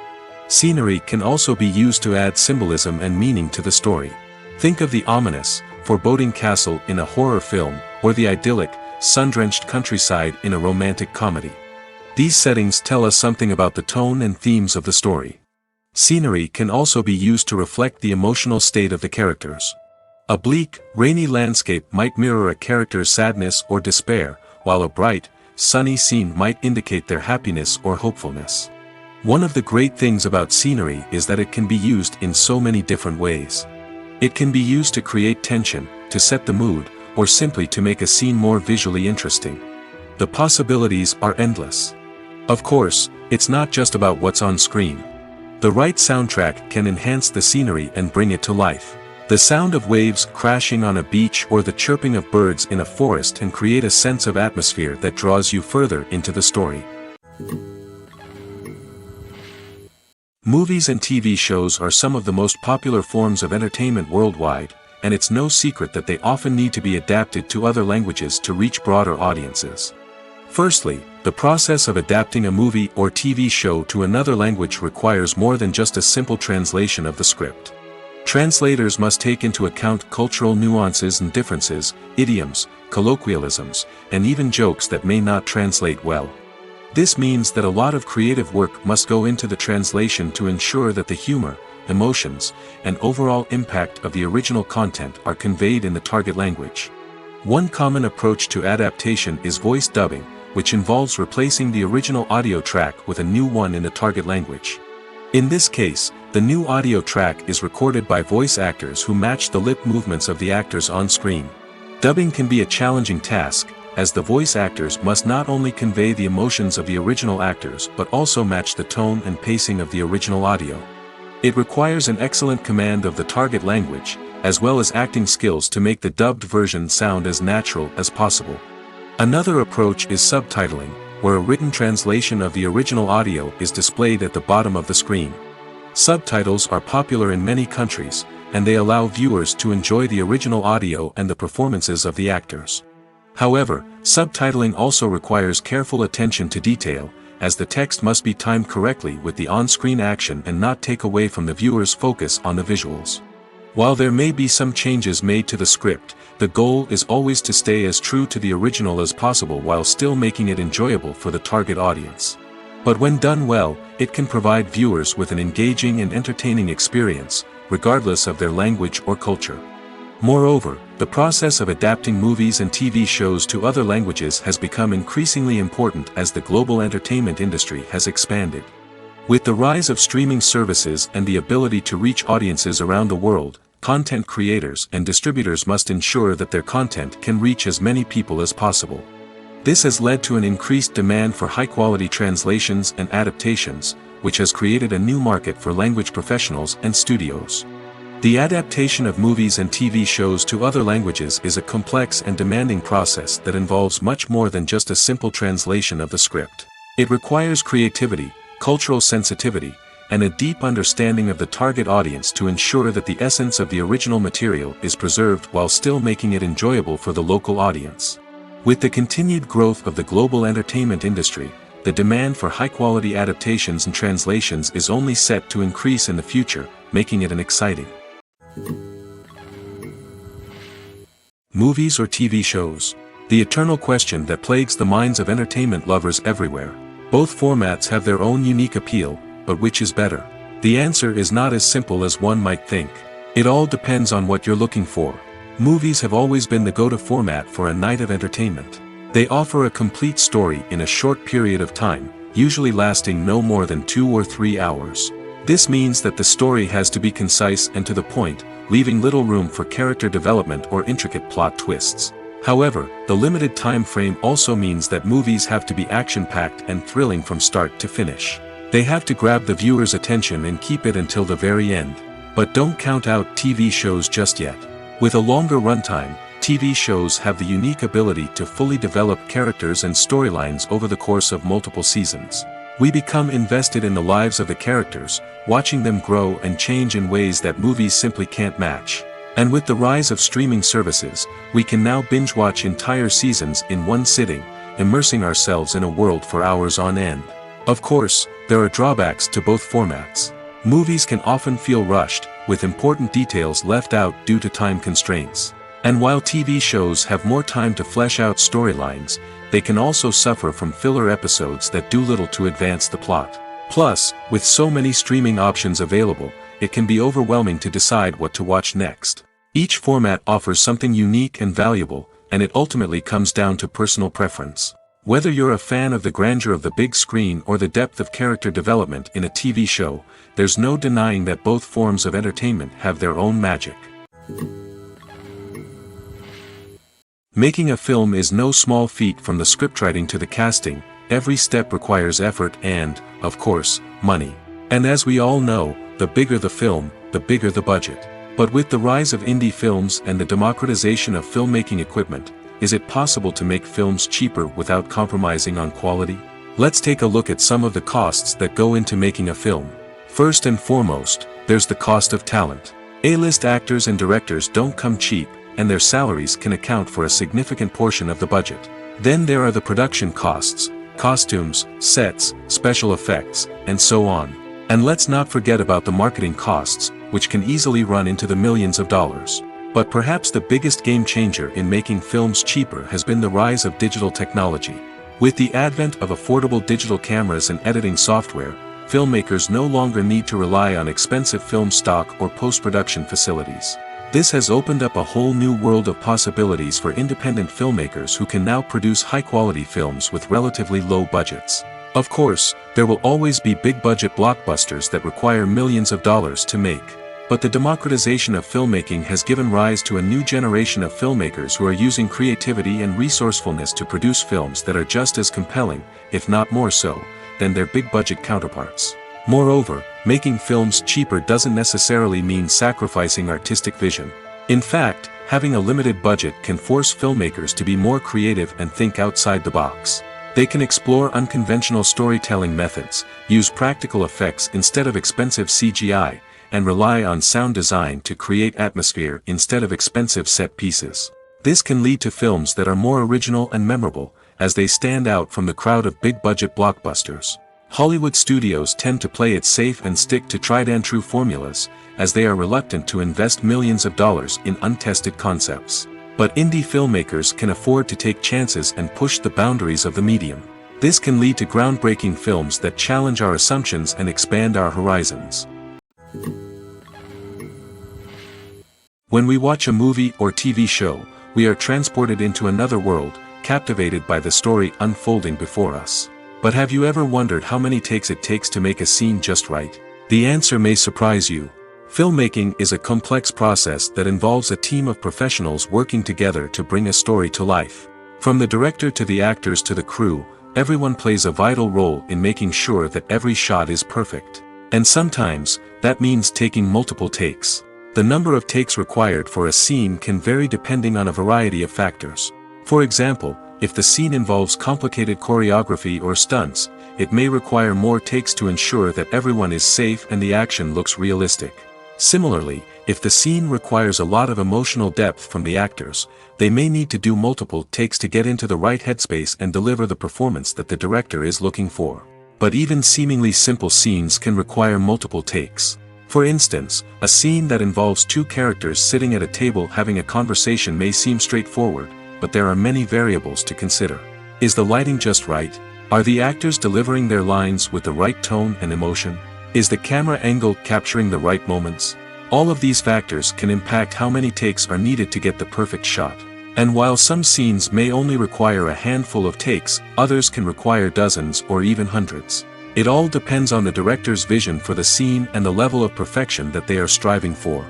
Scenery can also be used to add symbolism and meaning to the story. Think of the ominous, foreboding castle in a horror film, or the idyllic, sun-drenched countryside in a romantic comedy. These settings tell us something about the tone and themes of the story. Scenery can also be used to reflect the emotional state of the characters. A bleak, rainy landscape might mirror a character's sadness or despair, while a bright, sunny scene might indicate their happiness or hopefulness. One of the great things about scenery is that it can be used in so many different ways. It can be used to create tension, to set the mood, or simply to make a scene more visually interesting. The possibilities are endless. Of course, it's not just about what's on screen. The right soundtrack can enhance the scenery and bring it to life. The sound of waves crashing on a beach or the chirping of birds in a forest can create a sense of atmosphere that draws you further into the story. Movies and TV shows are some of the most popular forms of entertainment worldwide, and it's no secret that they often need to be adapted to other languages to reach broader audiences. Firstly, the process of adapting a movie or TV show to another language requires more than just a simple translation of the script. Translators must take into account cultural nuances and differences, idioms, colloquialisms, and even jokes that may not translate well. This means that a lot of creative work must go into the translation to ensure that the humor, emotions, and overall impact of the original content are conveyed in the target language. One common approach to adaptation is voice dubbing, which involves replacing the original audio track with a new one in the target language. In this case, the new audio track is recorded by voice actors who match the lip movements of the actors on screen. Dubbing can be a challenging task, as the voice actors must not only convey the emotions of the original actors but also match the tone and pacing of the original audio. It requires an excellent command of the target language, as well as acting skills to make the dubbed version sound as natural as possible. Another approach is subtitling, where a written translation of the original audio is displayed at the bottom of the screen. Subtitles are popular in many countries, and they allow viewers to enjoy the original audio and the performances of the actors. However, subtitling also requires careful attention to detail, as the text must be timed correctly with the on-screen action and not take away from the viewer's focus on the visuals. While there may be some changes made to the script, the goal is always to stay as true to the original as possible while still making it enjoyable for the target audience. But when done well, it can provide viewers with an engaging and entertaining experience, regardless of their language or culture. Moreover, the process of adapting movies and TV shows to other languages has become increasingly important as the global entertainment industry has expanded. With the rise of streaming services and the ability to reach audiences around the world, content creators and distributors must ensure that their content can reach as many people as possible. This has led to an increased demand for high-quality translations and adaptations, which has created a new market for language professionals and studios. The adaptation of movies and TV shows to other languages is a complex and demanding process that involves much more than just a simple translation of the script. It requires creativity, cultural sensitivity, and a deep understanding of the target audience to ensure that the essence of the original material is preserved while still making it enjoyable for the local audience. With the continued growth of the global entertainment industry, the demand for high-quality adaptations and translations is only set to increase in the future, making it an exciting movies or TV shows. The eternal question that plagues the minds of entertainment lovers everywhere. Both formats have their own unique appeal, but which is better? The answer is not as simple as one might think. It all depends on what you're looking for. Movies have always been the go-to format for a night of entertainment. They offer a complete story in a short period of time, usually lasting no more than 2 or 3 hours. This means that the story has to be concise and to the point, leaving little room for character development or intricate plot twists. However, the limited time frame also means that movies have to be action-packed and thrilling from start to finish. They have to grab the viewer's attention and keep it until the very end. But don't count out TV shows just yet. With a longer runtime, TV shows have the unique ability to fully develop characters and storylines over the course of multiple seasons. We become invested in the lives of the characters, watching them grow and change in ways that movies simply can't match. And with the rise of streaming services, we can now binge-watch entire seasons in one sitting, immersing ourselves in a world for hours on end. Of course, there are drawbacks to both formats. Movies can often feel rushed, with important details left out due to time constraints. And while TV shows have more time to flesh out storylines, they can also suffer from filler episodes that do little to advance the plot. Plus, with so many streaming options available, it can be overwhelming to decide what to watch next. Each format offers something unique and valuable, and it ultimately comes down to personal preference. Whether you're a fan of the grandeur of the big screen or the depth of character development in a TV show, there's no denying that both forms of entertainment have their own magic. Making a film is no small feat. From the scriptwriting to the casting, every step requires effort and, of course, money. And as we all know, the bigger the film, the bigger the budget. But with the rise of indie films and the democratization of filmmaking equipment, is it possible to make films cheaper without compromising on quality? Let's take a look at some of the costs that go into making a film. First and foremost, there's the cost of talent. A-list actors and directors don't come cheap, and their salaries can account for a significant portion of the budget. Then there are the production costs, costumes, sets, special effects, and so on. And let's not forget about the marketing costs, which can easily run into the millions of dollars. But perhaps the biggest game changer in making films cheaper has been the rise of digital technology. With the advent of affordable digital cameras and editing software, filmmakers no longer need to rely on expensive film stock or post-production facilities. This has opened up a whole new world of possibilities for independent filmmakers who can now produce high-quality films with relatively low budgets. Of course, there will always be big-budget blockbusters that require millions of dollars to make. But the democratization of filmmaking has given rise to a new generation of filmmakers who are using creativity and resourcefulness to produce films that are just as compelling, if not more so, than their big-budget counterparts. Moreover, making films cheaper doesn't necessarily mean sacrificing artistic vision. In fact, having a limited budget can force filmmakers to be more creative and think outside the box. They can explore unconventional storytelling methods, use practical effects instead of expensive CGI, and rely on sound design to create atmosphere instead of expensive set pieces. This can lead to films that are more original and memorable, as they stand out from the crowd of big-budget blockbusters. Hollywood studios tend to play it safe and stick to tried-and-true formulas, as they are reluctant to invest millions of dollars in untested concepts. But indie filmmakers can afford to take chances and push the boundaries of the medium. This can lead to groundbreaking films that challenge our assumptions and expand our horizons. When we watch a movie or TV show, we are transported into another world, captivated by the story unfolding before us. But have you ever wondered how many takes it takes to make a scene just right? The answer may surprise you. Filmmaking is a complex process that involves a team of professionals working together to bring a story to life. From the director to the actors to the crew, everyone plays a vital role in making sure that every shot is perfect. And sometimes, that means taking multiple takes. The number of takes required for a scene can vary depending on a variety of factors. For example, if the scene involves complicated choreography or stunts, it may require more takes to ensure that everyone is safe and the action looks realistic. Similarly, if the scene requires a lot of emotional depth from the actors, they may need to do multiple takes to get into the right headspace and deliver the performance that the director is looking for. But even seemingly simple scenes can require multiple takes. For instance, a scene that involves two characters sitting at a table having a conversation may seem straightforward, but there are many variables to consider. Is the lighting just right? Are the actors delivering their lines with the right tone and emotion? Is the camera angle capturing the right moments? All of these factors can impact how many takes are needed to get the perfect shot. And while some scenes may only require a handful of takes, others can require dozens or even hundreds. It all depends on the director's vision for the scene and the level of perfection that they are striving for.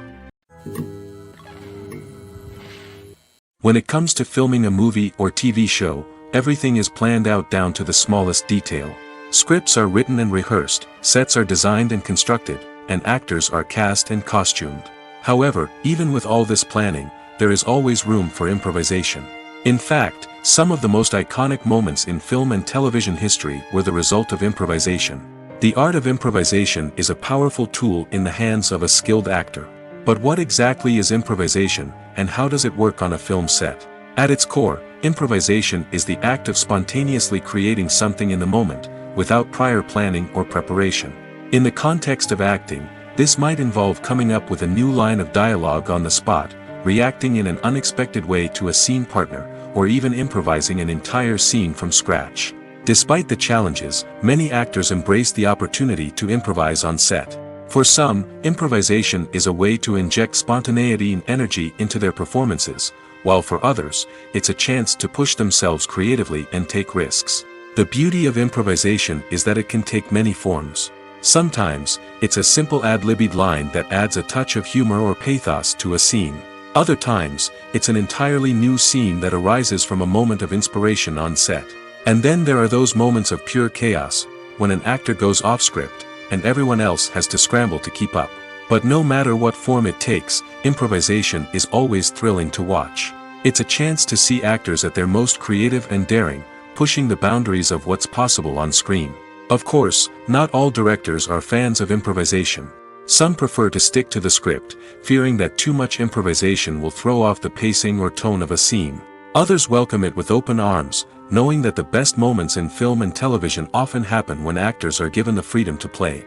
When it comes to filming a movie or TV show, everything is planned out down to the smallest detail. Scripts are written and rehearsed, sets are designed and constructed, and actors are cast and costumed. However, even with all this planning, there is always room for improvisation. In fact, some of the most iconic moments in film and television history were the result of improvisation. The art of improvisation is a powerful tool in the hands of a skilled actor. But what exactly is improvisation, and how does it work on a film set? At its core, improvisation is the act of spontaneously creating something in the moment, without prior planning or preparation. In the context of acting, this might involve coming up with a new line of dialogue on the spot, reacting in an unexpected way to a scene partner, or even improvising an entire scene from scratch. Despite the challenges, many actors embrace the opportunity to improvise on set. For some, improvisation is a way to inject spontaneity and energy into their performances, while for others, it's a chance to push themselves creatively and take risks. The beauty of improvisation is that it can take many forms. Sometimes, it's a simple ad-libbed line that adds a touch of humor or pathos to a scene. Other times, it's an entirely new scene that arises from a moment of inspiration on set. And then there are those moments of pure chaos, when an actor goes off script, and everyone else has to scramble to keep up. But no matter what form it takes, improvisation is always thrilling to watch. It's a chance to see actors at their most creative and daring, pushing the boundaries of what's possible on screen. Of course, not all directors are fans of improvisation. Some prefer to stick to the script, fearing that too much improvisation will throw off the pacing or tone of a scene. Others welcome it with open arms, knowing that the best moments in film and television often happen when actors are given the freedom to play.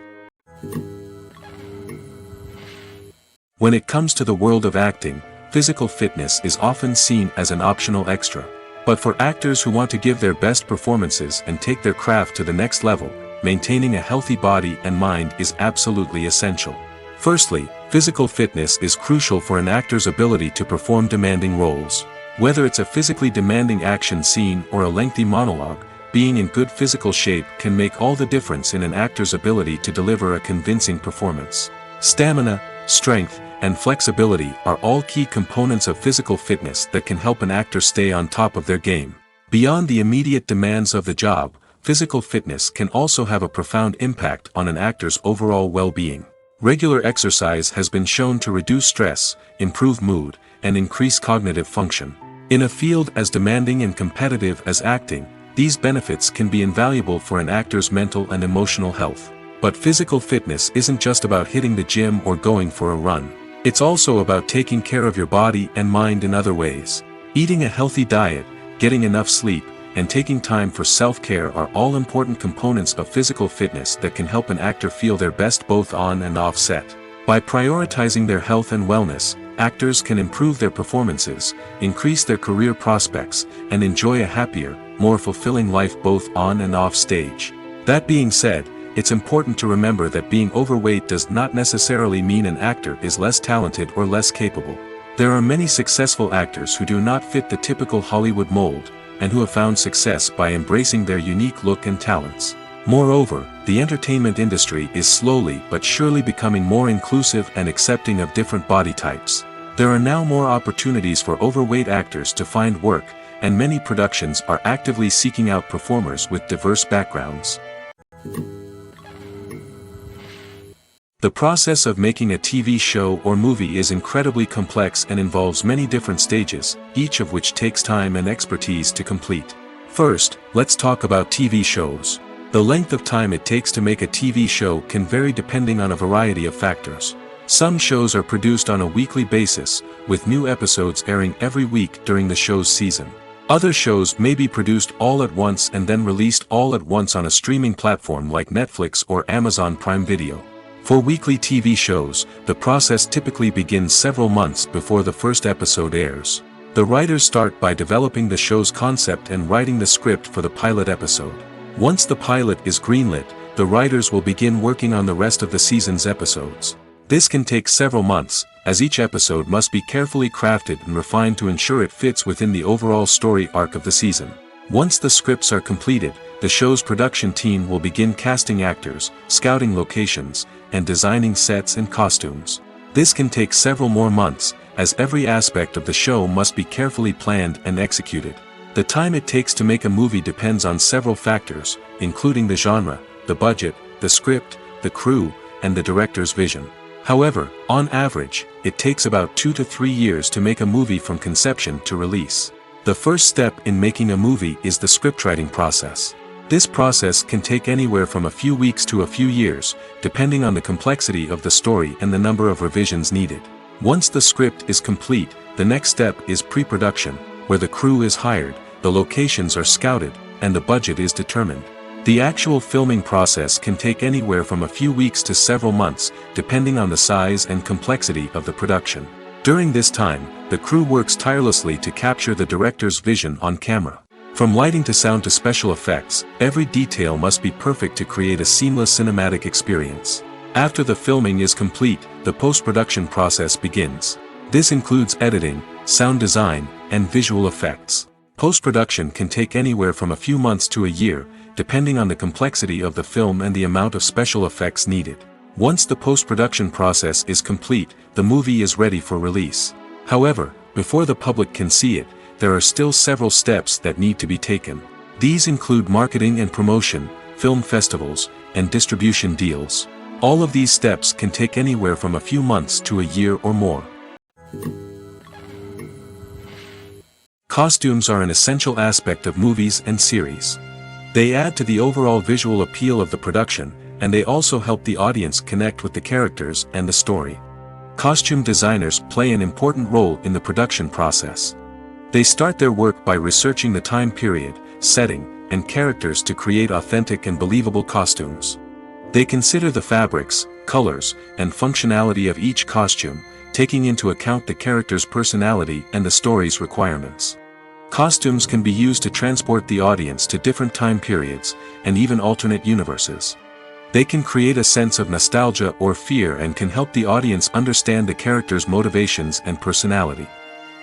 When it comes to the world of acting, physical fitness is often seen as an optional extra. But for actors who want to give their best performances and take their craft to the next level, maintaining a healthy body and mind is absolutely essential. Firstly, physical fitness is crucial for an actor's ability to perform demanding roles. Whether it's a physically demanding action scene or a lengthy monologue, being in good physical shape can make all the difference in an actor's ability to deliver a convincing performance. Stamina, strength, and flexibility are all key components of physical fitness that can help an actor stay on top of their game. Beyond the immediate demands of the job, physical fitness can also have a profound impact on an actor's overall well-being. Regular exercise has been shown to reduce stress, improve mood, and increase cognitive function. In a field as demanding and competitive as acting, these benefits can be invaluable for an actor's mental and emotional health. But physical fitness isn't just about hitting the gym or going for a run. It's also about taking care of your body and mind in other ways. Eating a healthy diet, getting enough sleep, and taking time for self-care are all important components of physical fitness that can help an actor feel their best both on and off set. By prioritizing their health and wellness, actors can improve their performances, increase their career prospects, and enjoy a happier, more fulfilling life both on and off stage. That being said, it's important to remember that being overweight does not necessarily mean an actor is less talented or less capable. There are many successful actors who do not fit the typical Hollywood mold, and who have found success by embracing their unique look and talents. Moreover, the entertainment industry is slowly but surely becoming more inclusive and accepting of different body types. There are now more opportunities for overweight actors to find work, and many productions are actively seeking out performers with diverse backgrounds. The process of making a TV show or movie is incredibly complex and involves many different stages, each of which takes time and expertise to complete. First, let's talk about TV shows. The length of time it takes to make a TV show can vary depending on a variety of factors. Some shows are produced on a weekly basis, with new episodes airing every week during the show's season. Other shows may be produced all at once and then released all at once on a streaming platform like Netflix or Amazon Prime Video. For weekly TV shows, the process typically begins several months before the first episode airs. The writers start by developing the show's concept and writing the script for the pilot episode. Once the pilot is greenlit, the writers will begin working on the rest of the season's episodes. This can take several months, as each episode must be carefully crafted and refined to ensure it fits within the overall story arc of the season. Once the scripts are completed, the show's production team will begin casting actors, scouting locations, and designing sets and costumes. This can take several more months, as every aspect of the show must be carefully planned and executed. The time it takes to make a movie depends on several factors, including the genre, the budget, the script, the crew, and the director's vision. However, on average, it takes about 2 to 3 years to make a movie from conception to release. The first step in making a movie is the scriptwriting process. This process can take anywhere from a few weeks to a few years, depending on the complexity of the story and the number of revisions needed. Once the script is complete, the next step is pre-production, where the crew is hired, the locations are scouted, and the budget is determined. The actual filming process can take anywhere from a few weeks to several months, depending on the size and complexity of the production. During this time, the crew works tirelessly to capture the director's vision on camera. From lighting to sound to special effects, every detail must be perfect to create a seamless cinematic experience. After the filming is complete, the post-production process begins. This includes editing, sound design, and visual effects. Post-production can take anywhere from a few months to a year, depending on the complexity of the film and the amount of special effects needed. Once the post-production process is complete, the movie is ready for release. However, before the public can see it, there are still several steps that need to be taken. These include marketing and promotion, film festivals, and distribution deals. All of these steps can take anywhere from a few months to a year or more. Costumes are an essential aspect of movies and series. They add to the overall visual appeal of the production, and they also help the audience connect with the characters and the story. Costume designers play an important role in the production process. They start their work by researching the time period, setting, and characters to create authentic and believable costumes. They consider the fabrics, colors, and functionality of each costume, taking into account the character's personality and the story's requirements. Costumes can be used to transport the audience to different time periods, and even alternate universes. They can create a sense of nostalgia or fear and can help the audience understand the character's motivations and personality.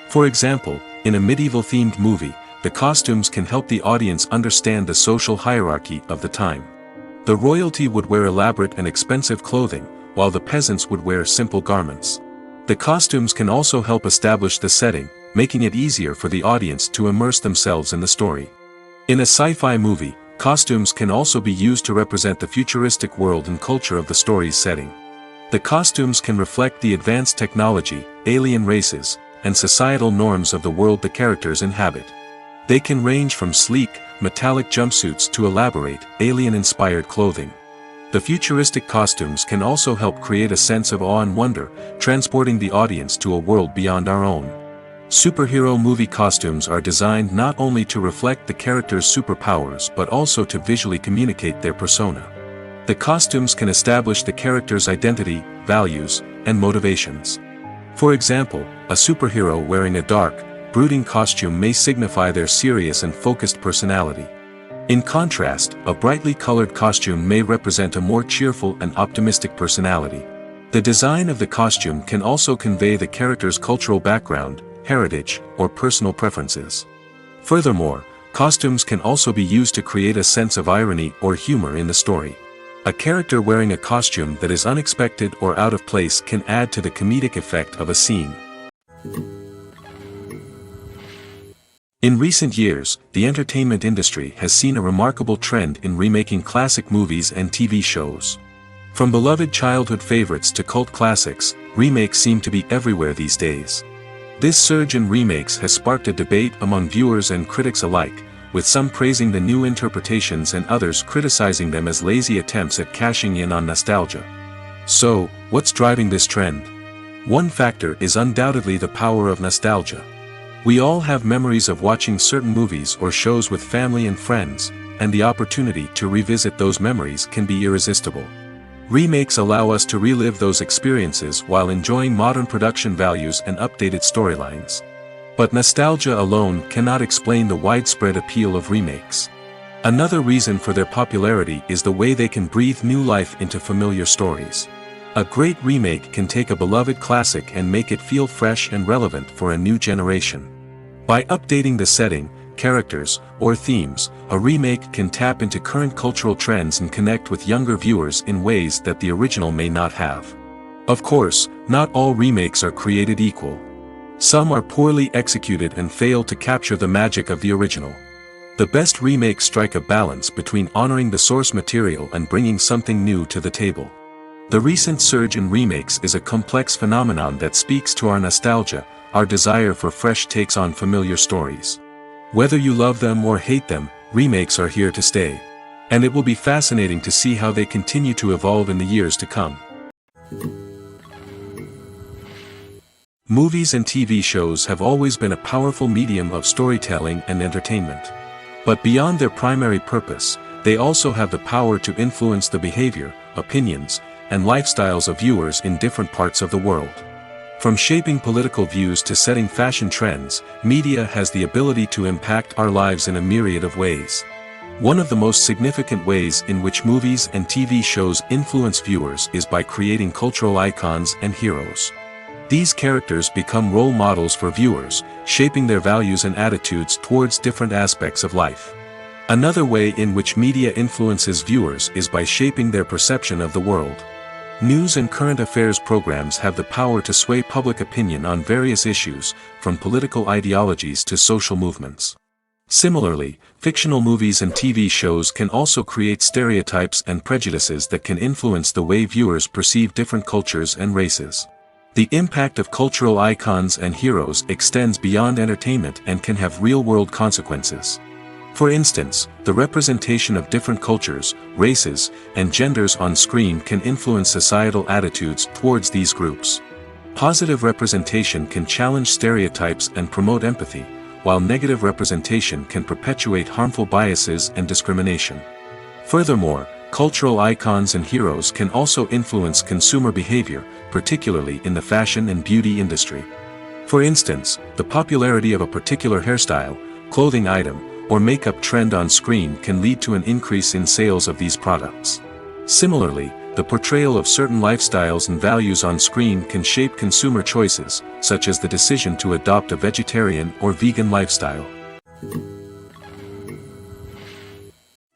For example, in a medieval-themed movie, the costumes can help the audience understand the social hierarchy of the time. The royalty would wear elaborate and expensive clothing, while the peasants would wear simple garments. The costumes can also help establish the setting, making it easier for the audience to immerse themselves in the story. In a sci-fi movie, costumes can also be used to represent the futuristic world and culture of the story's setting. The costumes can reflect the advanced technology, alien races, and societal norms of the world the characters inhabit. They can range from sleek, metallic jumpsuits to elaborate, alien-inspired clothing. The futuristic costumes can also help create a sense of awe and wonder, transporting the audience to a world beyond our own. Superhero movie costumes are designed not only to reflect the character's superpowers but also to visually communicate their persona. The costumes can establish the character's identity, values, and motivations. For example, a superhero wearing a dark, brooding costume may signify their serious and focused personality. In contrast, a brightly colored costume may represent a more cheerful and optimistic personality. The design of the costume can also convey the character's cultural background, heritage, or personal preferences. Furthermore, costumes can also be used to create a sense of irony or humor in the story. A character wearing a costume that is unexpected or out of place can add to the comedic effect of a scene. In recent years, the entertainment industry has seen a remarkable trend in remaking classic movies and TV shows. From beloved childhood favorites to cult classics, remakes seem to be everywhere these days. This surge in remakes has sparked a debate among viewers and critics alike, with some praising the new interpretations and others criticizing them as lazy attempts at cashing in on nostalgia. So, what's driving this trend? One factor is undoubtedly the power of nostalgia. We all have memories of watching certain movies or shows with family and friends, and the opportunity to revisit those memories can be irresistible. Remakes allow us to relive those experiences while enjoying modern production values and updated storylines. But nostalgia alone cannot explain the widespread appeal of remakes. Another reason for their popularity is the way they can breathe new life into familiar stories. A great remake can take a beloved classic and make it feel fresh and relevant for a new generation. By updating the setting, characters, or themes, a remake can tap into current cultural trends and connect with younger viewers in ways that the original may not have. Of course, not all remakes are created equal. Some are poorly executed and fail to capture the magic of the original. The best remakes strike a balance between honoring the source material and bringing something new to the table. The recent surge in remakes is a complex phenomenon that speaks to our nostalgia, our desire for fresh takes on familiar stories. Whether you love them or hate them, remakes are here to stay. And it will be fascinating to see how they continue to evolve in the years to come. Movies and TV shows have always been a powerful medium of storytelling and entertainment. But beyond their primary purpose, they also have the power to influence the behavior, opinions, and lifestyles of viewers in different parts of the world. From shaping political views to setting fashion trends, media has the ability to impact our lives in a myriad of ways. One of the most significant ways in which movies and TV shows influence viewers is by creating cultural icons and heroes. These characters become role models for viewers, shaping their values and attitudes towards different aspects of life. Another way in which media influences viewers is by shaping their perception of the world. News and current affairs programs have the power to sway public opinion on various issues, from political ideologies to social movements. Similarly, fictional movies and TV shows can also create stereotypes and prejudices that can influence the way viewers perceive different cultures and races. The impact of cultural icons and heroes extends beyond entertainment and can have real-world consequences. For instance, the representation of different cultures, races, and genders on screen can influence societal attitudes towards these groups. Positive representation can challenge stereotypes and promote empathy, while negative representation can perpetuate harmful biases and discrimination. Furthermore, cultural icons and heroes can also influence consumer behavior, particularly in the fashion and beauty industry. For instance, the popularity of a particular hairstyle, clothing item, or makeup trend on screen can lead to an increase in sales of these products. Similarly, the portrayal of certain lifestyles and values on screen can shape consumer choices, such as the decision to adopt a vegetarian or vegan lifestyle.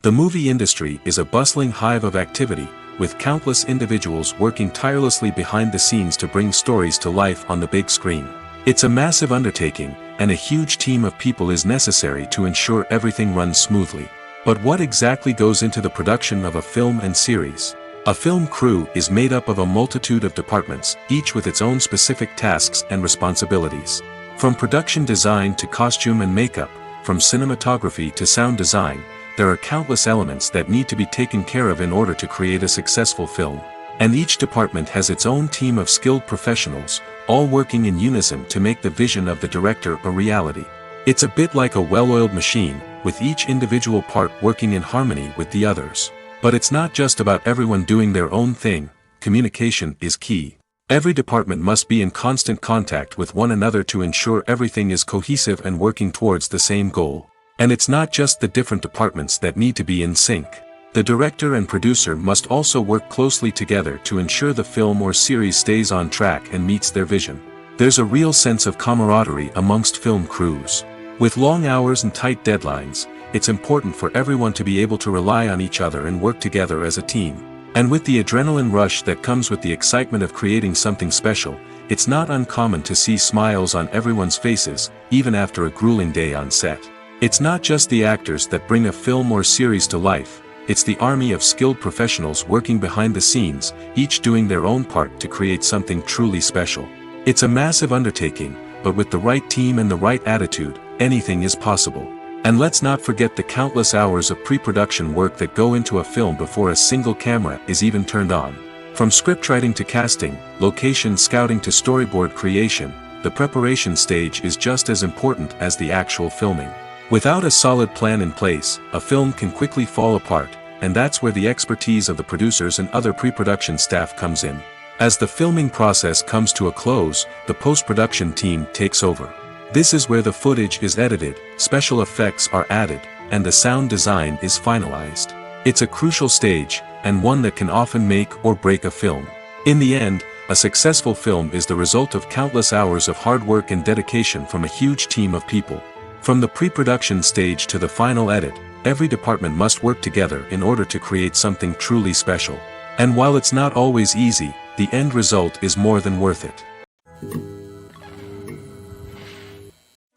The movie industry is a bustling hive of activity, with countless individuals working tirelessly behind the scenes to bring stories to life on the big screen. It's a massive undertaking, and a huge team of people is necessary to ensure everything runs smoothly. But what exactly goes into the production of a film and series? A film crew is made up of a multitude of departments, each with its own specific tasks and responsibilities. From production design to costume and makeup, from cinematography to sound design, there are countless elements that need to be taken care of in order to create a successful film. And each department has its own team of skilled professionals, all working in unison to make the vision of the director a reality. It's a bit like a well-oiled machine, with each individual part working in harmony with the others. But it's not just about everyone doing their own thing. Communication is key. Every department must be in constant contact with one another to ensure everything is cohesive and working towards the same goal. And it's not just the different departments that need to be in sync. The director and producer must also work closely together to ensure the film or series stays on track and meets their vision. There's a real sense of camaraderie amongst film crews. With long hours and tight deadlines, it's important for everyone to be able to rely on each other and work together as a team. And with the adrenaline rush that comes with the excitement of creating something special, it's not uncommon to see smiles on everyone's faces, even after a grueling day on set. It's not just the actors that bring a film or series to life, it's the army of skilled professionals working behind the scenes, each doing their own part to create something truly special. It's a massive undertaking, but with the right team and the right attitude, anything is possible. And let's not forget the countless hours of pre-production work that go into a film before a single camera is even turned on. From scriptwriting to casting, location scouting to storyboard creation, the preparation stage is just as important as the actual filming. Without a solid plan in place, a film can quickly fall apart, and that's where the expertise of the producers and other pre-production staff comes in. As the filming process comes to a close, the post-production team takes over. This is where the footage is edited, special effects are added, and the sound design is finalized. It's a crucial stage, and one that can often make or break a film. In the end, a successful film is the result of countless hours of hard work and dedication from a huge team of people. From the pre-production stage to the final edit, every department must work together in order to create something truly special. And while it's not always easy, the end result is more than worth it.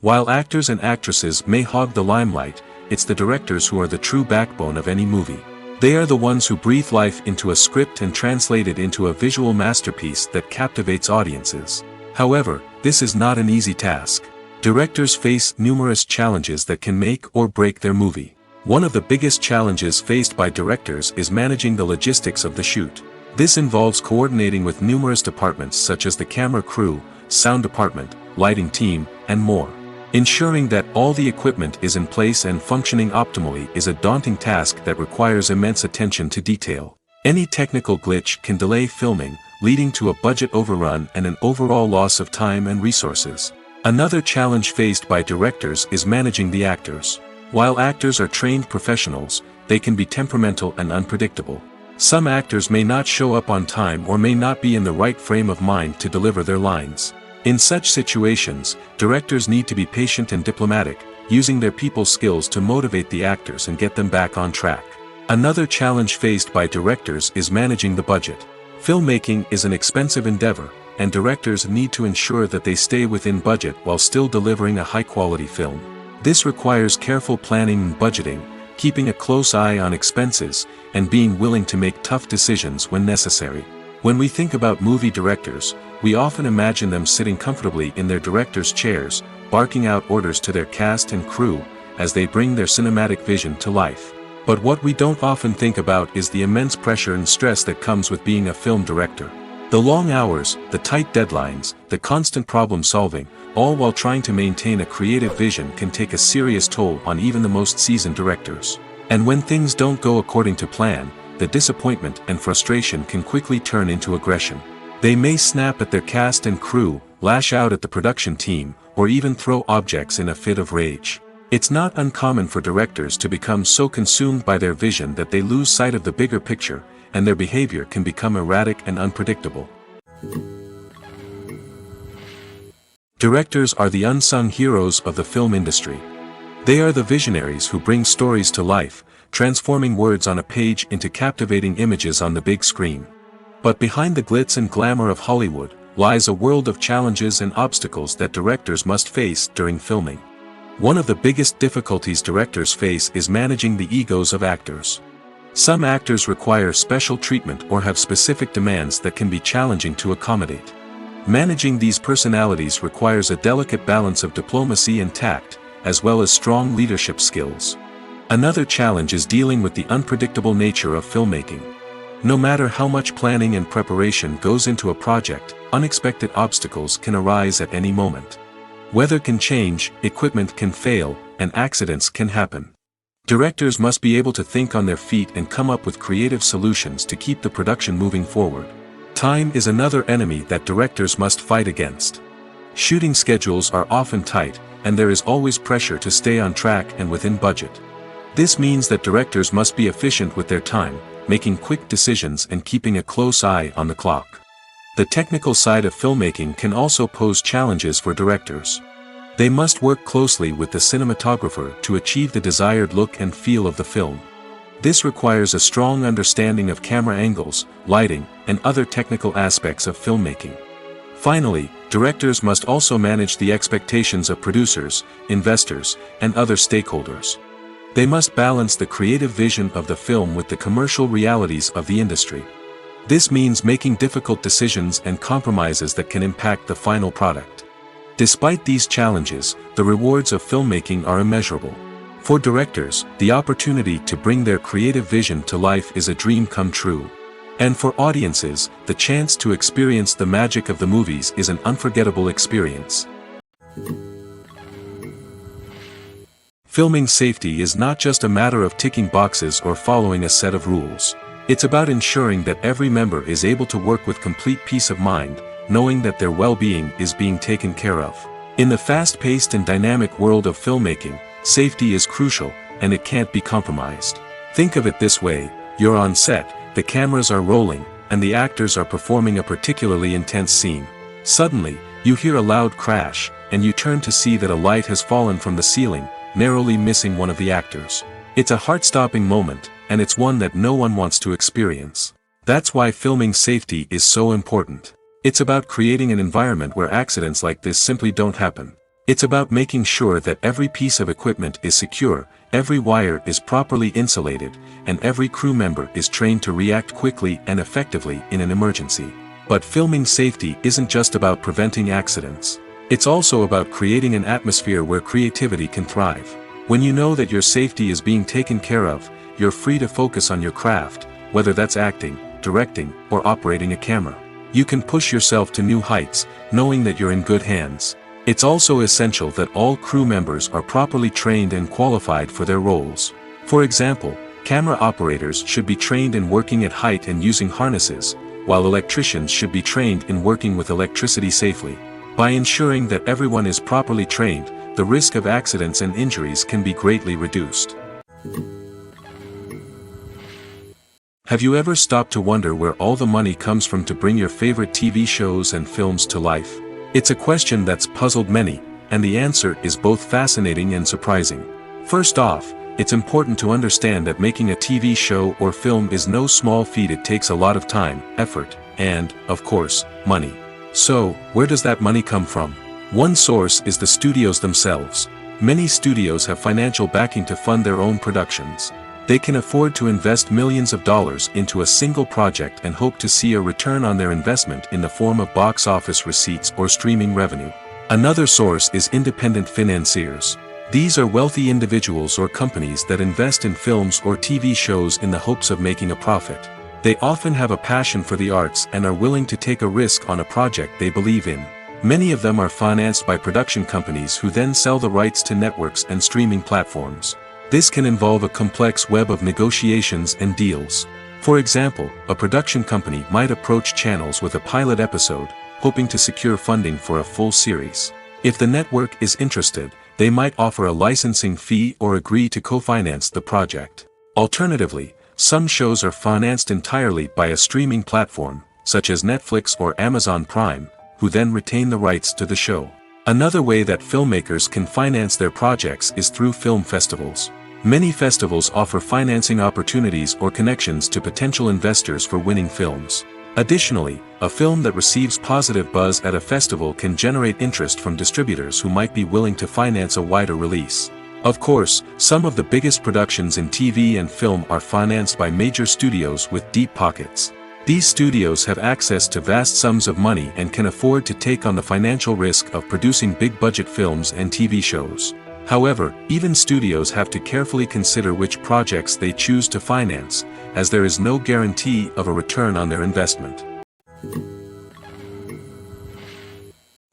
While actors and actresses may hog the limelight, it's the directors who are the true backbone of any movie. They are the ones who breathe life into a script and translate it into a visual masterpiece that captivates audiences. However, this is not an easy task. Directors face numerous challenges that can make or break their movie. One of the biggest challenges faced by directors is managing the logistics of the shoot. This involves coordinating with numerous departments such as the camera crew, sound department, lighting team, and more. Ensuring that all the equipment is in place and functioning optimally is a daunting task that requires immense attention to detail. Any technical glitch can delay filming, leading to a budget overrun and an overall loss of time and resources. Another challenge faced by directors is managing the actors. While actors are trained professionals, they can be temperamental and unpredictable. Some actors may not show up on time or may not be in the right frame of mind to deliver their lines. In such situations, directors need to be patient and diplomatic, using their people skills to motivate the actors and get them back on track. Another challenge faced by directors is managing the budget. Filmmaking is an expensive endeavor, and directors need to ensure that they stay within budget while still delivering a high-quality film. This requires careful planning and budgeting, keeping a close eye on expenses, and being willing to make tough decisions when necessary. When we think about movie directors, we often imagine them sitting comfortably in their director's chairs, barking out orders to their cast and crew, as they bring their cinematic vision to life. But what we don't often think about is the immense pressure and stress that comes with being a film director. The long hours, the tight deadlines, the constant problem solving, all while trying to maintain a creative vision can take a serious toll on even the most seasoned directors. And when things don't go according to plan, the disappointment and frustration can quickly turn into aggression. They may snap at their cast and crew, lash out at the production team, or even throw objects in a fit of rage. It's not uncommon for directors to become so consumed by their vision that they lose sight of the bigger picture, and their behavior can become erratic and unpredictable. Directors are the unsung heroes of the film industry. They are the visionaries who bring stories to life, transforming words on a page into captivating images on the big screen. But behind the glitz and glamour of Hollywood, lies a world of challenges and obstacles that directors must face during filming. One of the biggest difficulties directors face is managing the egos of actors. Some actors require special treatment or have specific demands that can be challenging to accommodate. Managing these personalities requires a delicate balance of diplomacy and tact, as well as strong leadership skills. Another challenge is dealing with the unpredictable nature of filmmaking. No matter how much planning and preparation goes into a project, unexpected obstacles can arise at any moment. Weather can change, equipment can fail, and accidents can happen. Directors must be able to think on their feet and come up with creative solutions to keep the production moving forward. Time is another enemy that directors must fight against. Shooting schedules are often tight, and there is always pressure to stay on track and within budget. This means that directors must be efficient with their time, making quick decisions and keeping a close eye on the clock. The technical side of filmmaking can also pose challenges for directors. They must work closely with the cinematographer to achieve the desired look and feel of the film. This requires a strong understanding of camera angles, lighting, and other technical aspects of filmmaking. Finally, directors must also manage the expectations of producers, investors, and other stakeholders. They must balance the creative vision of the film with the commercial realities of the industry. This means making difficult decisions and compromises that can impact the final product. Despite these challenges, the rewards of filmmaking are immeasurable. For directors, the opportunity to bring their creative vision to life is a dream come true. And for audiences, the chance to experience the magic of the movies is an unforgettable experience. Filming safety is not just a matter of ticking boxes or following a set of rules. It's about ensuring that every member is able to work with complete peace of mind, knowing that their well-being is being taken care of. In the fast-paced and dynamic world of filmmaking, safety is crucial, and it can't be compromised. Think of it this way: you're on set, the cameras are rolling, and the actors are performing a particularly intense scene. Suddenly, you hear a loud crash, and you turn to see that a light has fallen from the ceiling, narrowly missing one of the actors. It's a heart-stopping moment, and it's one that no one wants to experience. That's why filming safety is so important. It's about creating an environment where accidents like this simply don't happen. It's about making sure that every piece of equipment is secure, every wire is properly insulated, and every crew member is trained to react quickly and effectively in an emergency. But filming safety isn't just about preventing accidents. It's also about creating an atmosphere where creativity can thrive. When you know that your safety is being taken care of, you're free to focus on your craft, whether that's acting, directing, or operating a camera. You can push yourself to new heights, knowing that you're in good hands. It's also essential that all crew members are properly trained and qualified for their roles. For example, camera operators should be trained in working at height and using harnesses, while electricians should be trained in working with electricity safely. By ensuring that everyone is properly trained, the risk of accidents and injuries can be greatly reduced. Have you ever stopped to wonder where all the money comes from to bring your favorite TV shows and films to life? It's a question that's puzzled many, and the answer is both fascinating and surprising. First off, it's important to understand that making a TV show or film is no small feat. It takes a lot of time, effort, and, of course, money. So, where does that money come from? One source is the studios themselves. Many studios have financial backing to fund their own productions. They can afford to invest millions of dollars into a single project and hope to see a return on their investment in the form of box office receipts or streaming revenue. Another source is independent financiers. These are wealthy individuals or companies that invest in films or TV shows in the hopes of making a profit. They often have a passion for the arts and are willing to take a risk on a project they believe in. Many of them are financed by production companies who then sell the rights to networks and streaming platforms. This can involve a complex web of negotiations and deals. For example, a production company might approach channels with a pilot episode, hoping to secure funding for a full series. If the network is interested, they might offer a licensing fee or agree to co-finance the project. Alternatively, some shows are financed entirely by a streaming platform, such as Netflix or Amazon Prime, who then retain the rights to the show. Another way that filmmakers can finance their projects is through film festivals. Many festivals offer financing opportunities or connections to potential investors for winning films. Additionally, a film that receives positive buzz at a festival can generate interest from distributors who might be willing to finance a wider release. Of course, some of the biggest productions in TV and film are financed by major studios with deep pockets. These studios have access to vast sums of money and can afford to take on the financial risk of producing big-budget films and TV shows. However, even studios have to carefully consider which projects they choose to finance, as there is no guarantee of a return on their investment.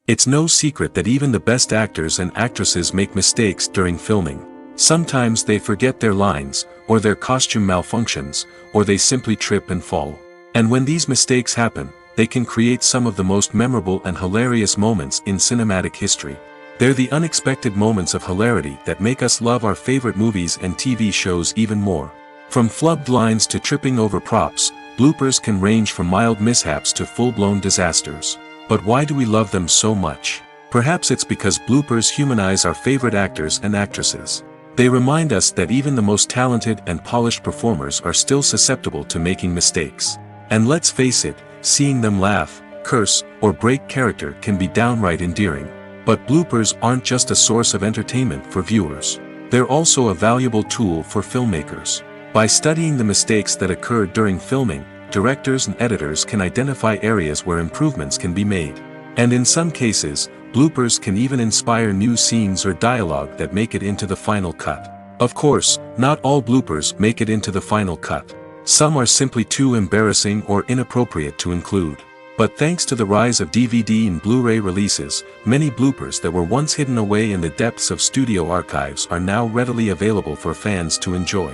It's no secret that even the best actors and actresses make mistakes during filming. Sometimes they forget their lines, or their costume malfunctions, or they simply trip and fall. And when these mistakes happen, they can create some of the most memorable and hilarious moments in cinematic history. They're the unexpected moments of hilarity that make us love our favorite movies and TV shows even more. From flubbed lines to tripping over props, bloopers can range from mild mishaps to full-blown disasters. But why do we love them so much? Perhaps it's because bloopers humanize our favorite actors and actresses. They remind us that even the most talented and polished performers are still susceptible to making mistakes. And let's face it, seeing them laugh, curse, or break character can be downright endearing. But bloopers aren't just a source of entertainment for viewers. They're also a valuable tool for filmmakers. By studying the mistakes that occur during filming, directors and editors can identify areas where improvements can be made. And in some cases, bloopers can even inspire new scenes or dialogue that make it into the final cut. Of course, not all bloopers make it into the final cut. Some are simply too embarrassing or inappropriate to include. But thanks to the rise of DVD and Blu-ray releases, many bloopers that were once hidden away in the depths of studio archives are now readily available for fans to enjoy.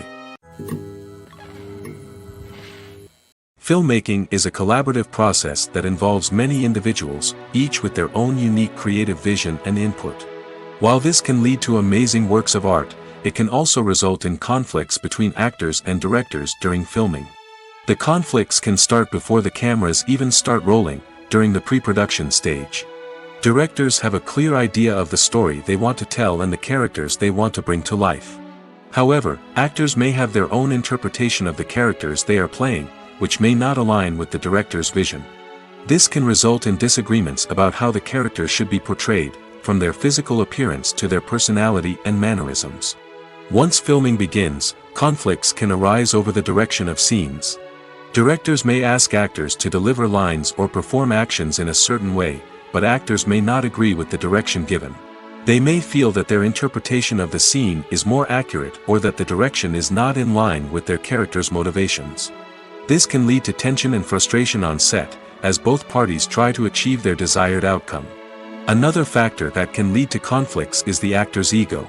Filmmaking is a collaborative process that involves many individuals, each with their own unique creative vision and input. While this can lead to amazing works of art, it can also result in conflicts between actors and directors during filming. The conflicts can start before the cameras even start rolling, during the pre-production stage. Directors have a clear idea of the story they want to tell and the characters they want to bring to life. However, actors may have their own interpretation of the characters they are playing, which may not align with the director's vision. This can result in disagreements about how the characters should be portrayed, from their physical appearance to their personality and mannerisms. Once filming begins, conflicts can arise over the direction of scenes. Directors may ask actors to deliver lines or perform actions in a certain way, but actors may not agree with the direction given. They may feel that their interpretation of the scene is more accurate or that the direction is not in line with their character's motivations. This can lead to tension and frustration on set, as both parties try to achieve their desired outcome. Another factor that can lead to conflicts is the actor's ego.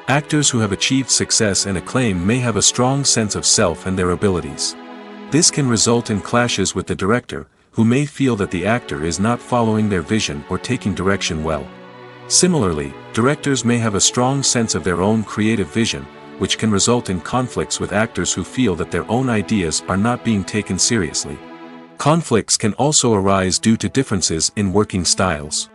Actors who have achieved success and acclaim may have a strong sense of self and their abilities. This can result in clashes with the director, who may feel that the actor is not following their vision or taking direction well. Similarly, directors may have a strong sense of their own creative vision, which can result in conflicts with actors who feel that their own ideas are not being taken seriously. Conflicts can also arise due to differences in working styles.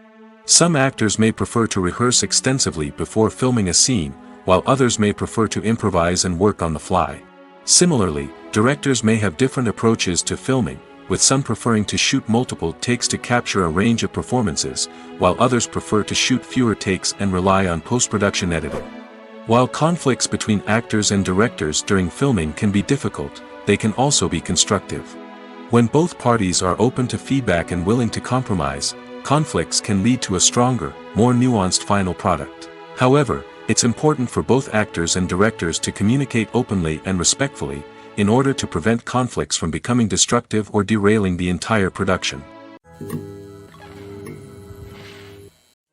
Some actors may prefer to rehearse extensively before filming a scene, while others may prefer to improvise and work on the fly. Similarly, directors may have different approaches to filming, with some preferring to shoot multiple takes to capture a range of performances, while others prefer to shoot fewer takes and rely on post-production editing. While conflicts between actors and directors during filming can be difficult, they can also be constructive. When both parties are open to feedback and willing to compromise, conflicts can lead to a stronger, more nuanced final product. However, it's important for both actors and directors to communicate openly and respectfully, in order to prevent conflicts from becoming destructive or derailing the entire production.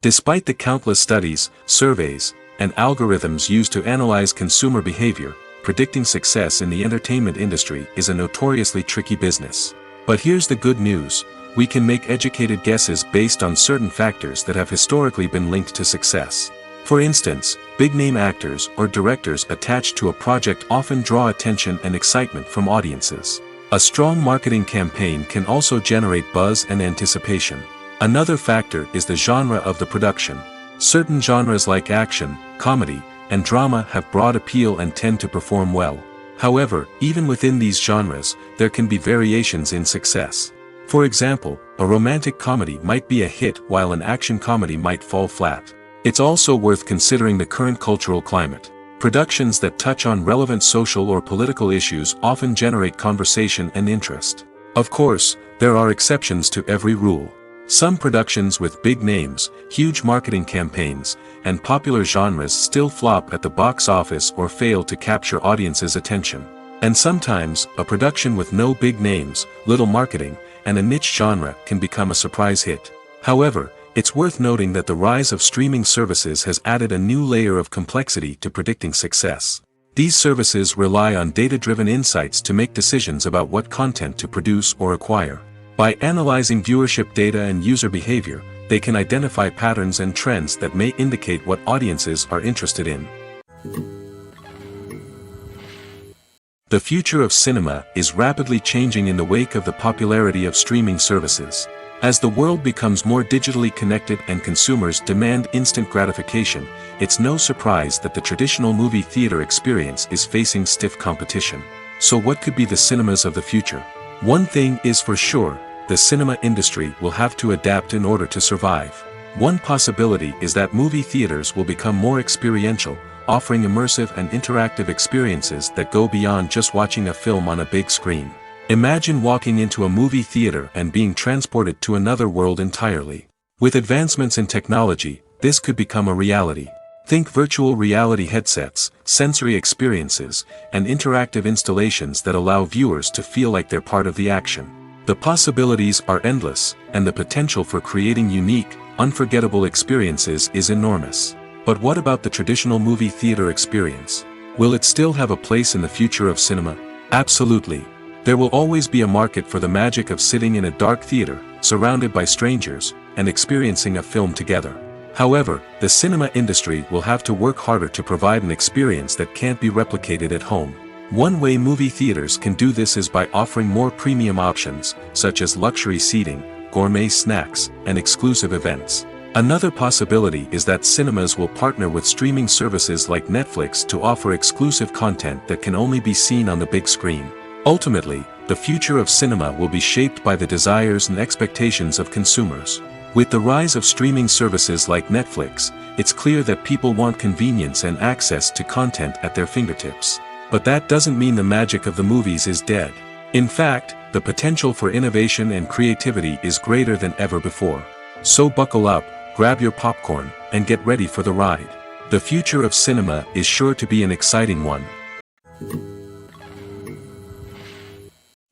Despite the countless studies, surveys, and algorithms used to analyze consumer behavior, predicting success in the entertainment industry is a notoriously tricky business. But here's the good news: we can make educated guesses based on certain factors that have historically been linked to success. For instance, big-name actors or directors attached to a project often draw attention and excitement from audiences. A strong marketing campaign can also generate buzz and anticipation. Another factor is the genre of the production. Certain genres like action, comedy, and drama have broad appeal and tend to perform well. However, even within these genres, there can be variations in success. For example, a romantic comedy might be a hit while an action comedy might fall flat. It's also worth considering the current cultural climate. Productions that touch on relevant social or political issues often generate conversation and interest. Of course, there are exceptions to every rule. Some productions with big names, huge marketing campaigns, and popular genres still flop at the box office or fail to capture audiences' attention. And sometimes, a production with no big names, little marketing, and a niche genre can become a surprise hit. However, it's worth noting that the rise of streaming services has added a new layer of complexity to predicting success. These services rely on data-driven insights to make decisions about what content to produce or acquire. By analyzing viewership data and user behavior, they can identify patterns and trends that may indicate what audiences are interested in. The future of cinema is rapidly changing in the wake of the popularity of streaming services. As the world becomes more digitally connected and consumers demand instant gratification, it's no surprise that the traditional movie theater experience is facing stiff competition. So what could be the cinemas of the future? One thing is for sure, the cinema industry will have to adapt in order to survive. One possibility is that movie theaters will become more experiential, offering immersive and interactive experiences that go beyond just watching a film on a big screen. Imagine walking into a movie theater and being transported to another world entirely. With advancements in technology, this could become a reality. Think virtual reality headsets, sensory experiences, and interactive installations that allow viewers to feel like they're part of the action. The possibilities are endless, and the potential for creating unique, unforgettable experiences is enormous. But what about the traditional movie theater experience? Will it still have a place in the future of cinema? Absolutely. There will always be a market for the magic of sitting in a dark theater, surrounded by strangers, and experiencing a film together. However, the cinema industry will have to work harder to provide an experience that can't be replicated at home. One way movie theaters can do this is by offering more premium options, such as luxury seating, gourmet snacks, and exclusive events. Another possibility is that cinemas will partner with streaming services like Netflix to offer exclusive content that can only be seen on the big screen. Ultimately, the future of cinema will be shaped by the desires and expectations of consumers. With the rise of streaming services like Netflix, it's clear that people want convenience and access to content at their fingertips. But that doesn't mean the magic of the movies is dead. In fact, the potential for innovation and creativity is greater than ever before. So buckle up, grab your popcorn, and get ready for the ride. The future of cinema is sure to be an exciting one.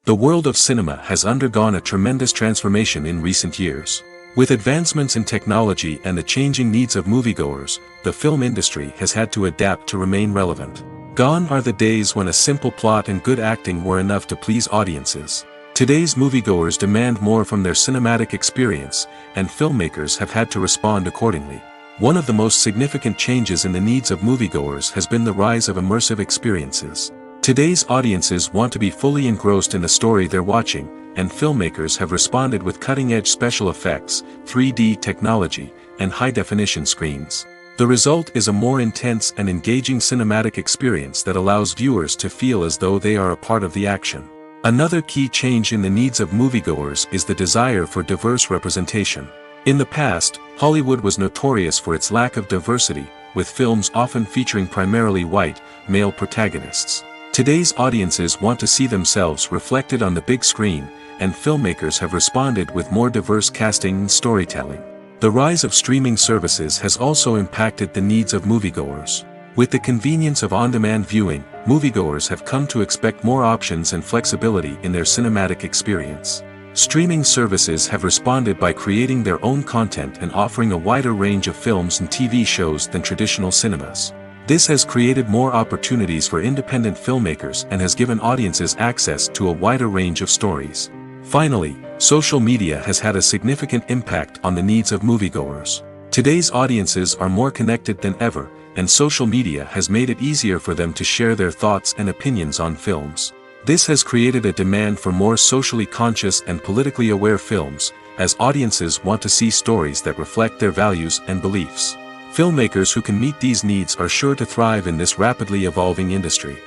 The world of cinema has undergone a tremendous transformation in recent years. With advancements in technology and the changing needs of moviegoers, the film industry has had to adapt to remain relevant. Gone are the days when a simple plot and good acting were enough to please audiences. Today's moviegoers demand more from their cinematic experience, and filmmakers have had to respond accordingly. One of the most significant changes in the needs of moviegoers has been the rise of immersive experiences. Today's audiences want to be fully engrossed in the story they're watching, and filmmakers have responded with cutting-edge special effects, 3D technology, and high-definition screens. The result is a more intense and engaging cinematic experience that allows viewers to feel as though they are a part of the action. Another key change in the needs of moviegoers is the desire for diverse representation. In the past, Hollywood was notorious for its lack of diversity, with films often featuring primarily white, male protagonists. Today's audiences want to see themselves reflected on the big screen, and filmmakers have responded with more diverse casting and storytelling. The rise of streaming services has also impacted the needs of moviegoers. With the convenience of on-demand viewing, moviegoers have come to expect more options and flexibility in their cinematic experience. Streaming services have responded by creating their own content and offering a wider range of films and TV shows than traditional cinemas. This has created more opportunities for independent filmmakers and has given audiences access to a wider range of stories. Finally, social media has had a significant impact on the needs of moviegoers. Today's audiences are more connected than ever, and social media has made it easier for them to share their thoughts and opinions on films. This has created a demand for more socially conscious and politically aware films, as audiences want to see stories that reflect their values and beliefs. Filmmakers who can meet these needs are sure to thrive in this rapidly evolving industry.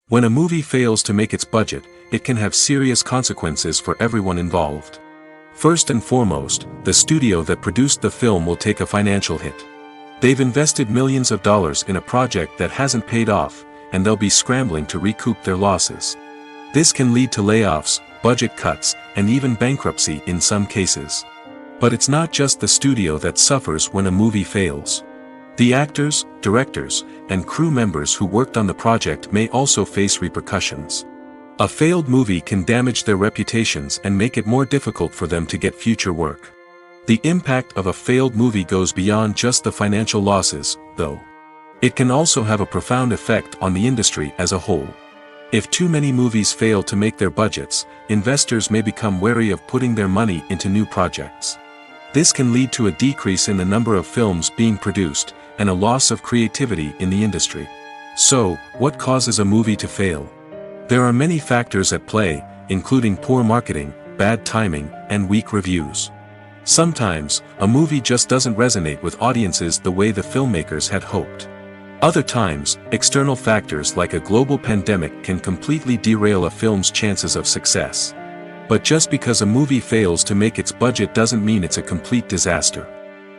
When a movie fails to make its budget, it can have serious consequences for everyone involved. First and foremost, the studio that produced the film will take a financial hit. They've invested millions of dollars in a project that hasn't paid off, and they'll be scrambling to recoup their losses. This can lead to layoffs, budget cuts, and even bankruptcy in some cases. But it's not just the studio that suffers when a movie fails. The actors, directors, and crew members who worked on the project may also face repercussions. A failed movie can damage their reputations and make it more difficult for them to get future work. The impact of a failed movie goes beyond just the financial losses, though. It can also have a profound effect on the industry as a whole. If too many movies fail to make their budgets, investors may become wary of putting their money into new projects. This can lead to a decrease in the number of films being produced, and a loss of creativity in the industry. So, what causes a movie to fail? There are many factors at play, including poor marketing, bad timing, and weak reviews. Sometimes, a movie just doesn't resonate with audiences the way the filmmakers had hoped. Other times, external factors like a global pandemic can completely derail a film's chances of success. But just because a movie fails to make its budget doesn't mean it's a complete disaster.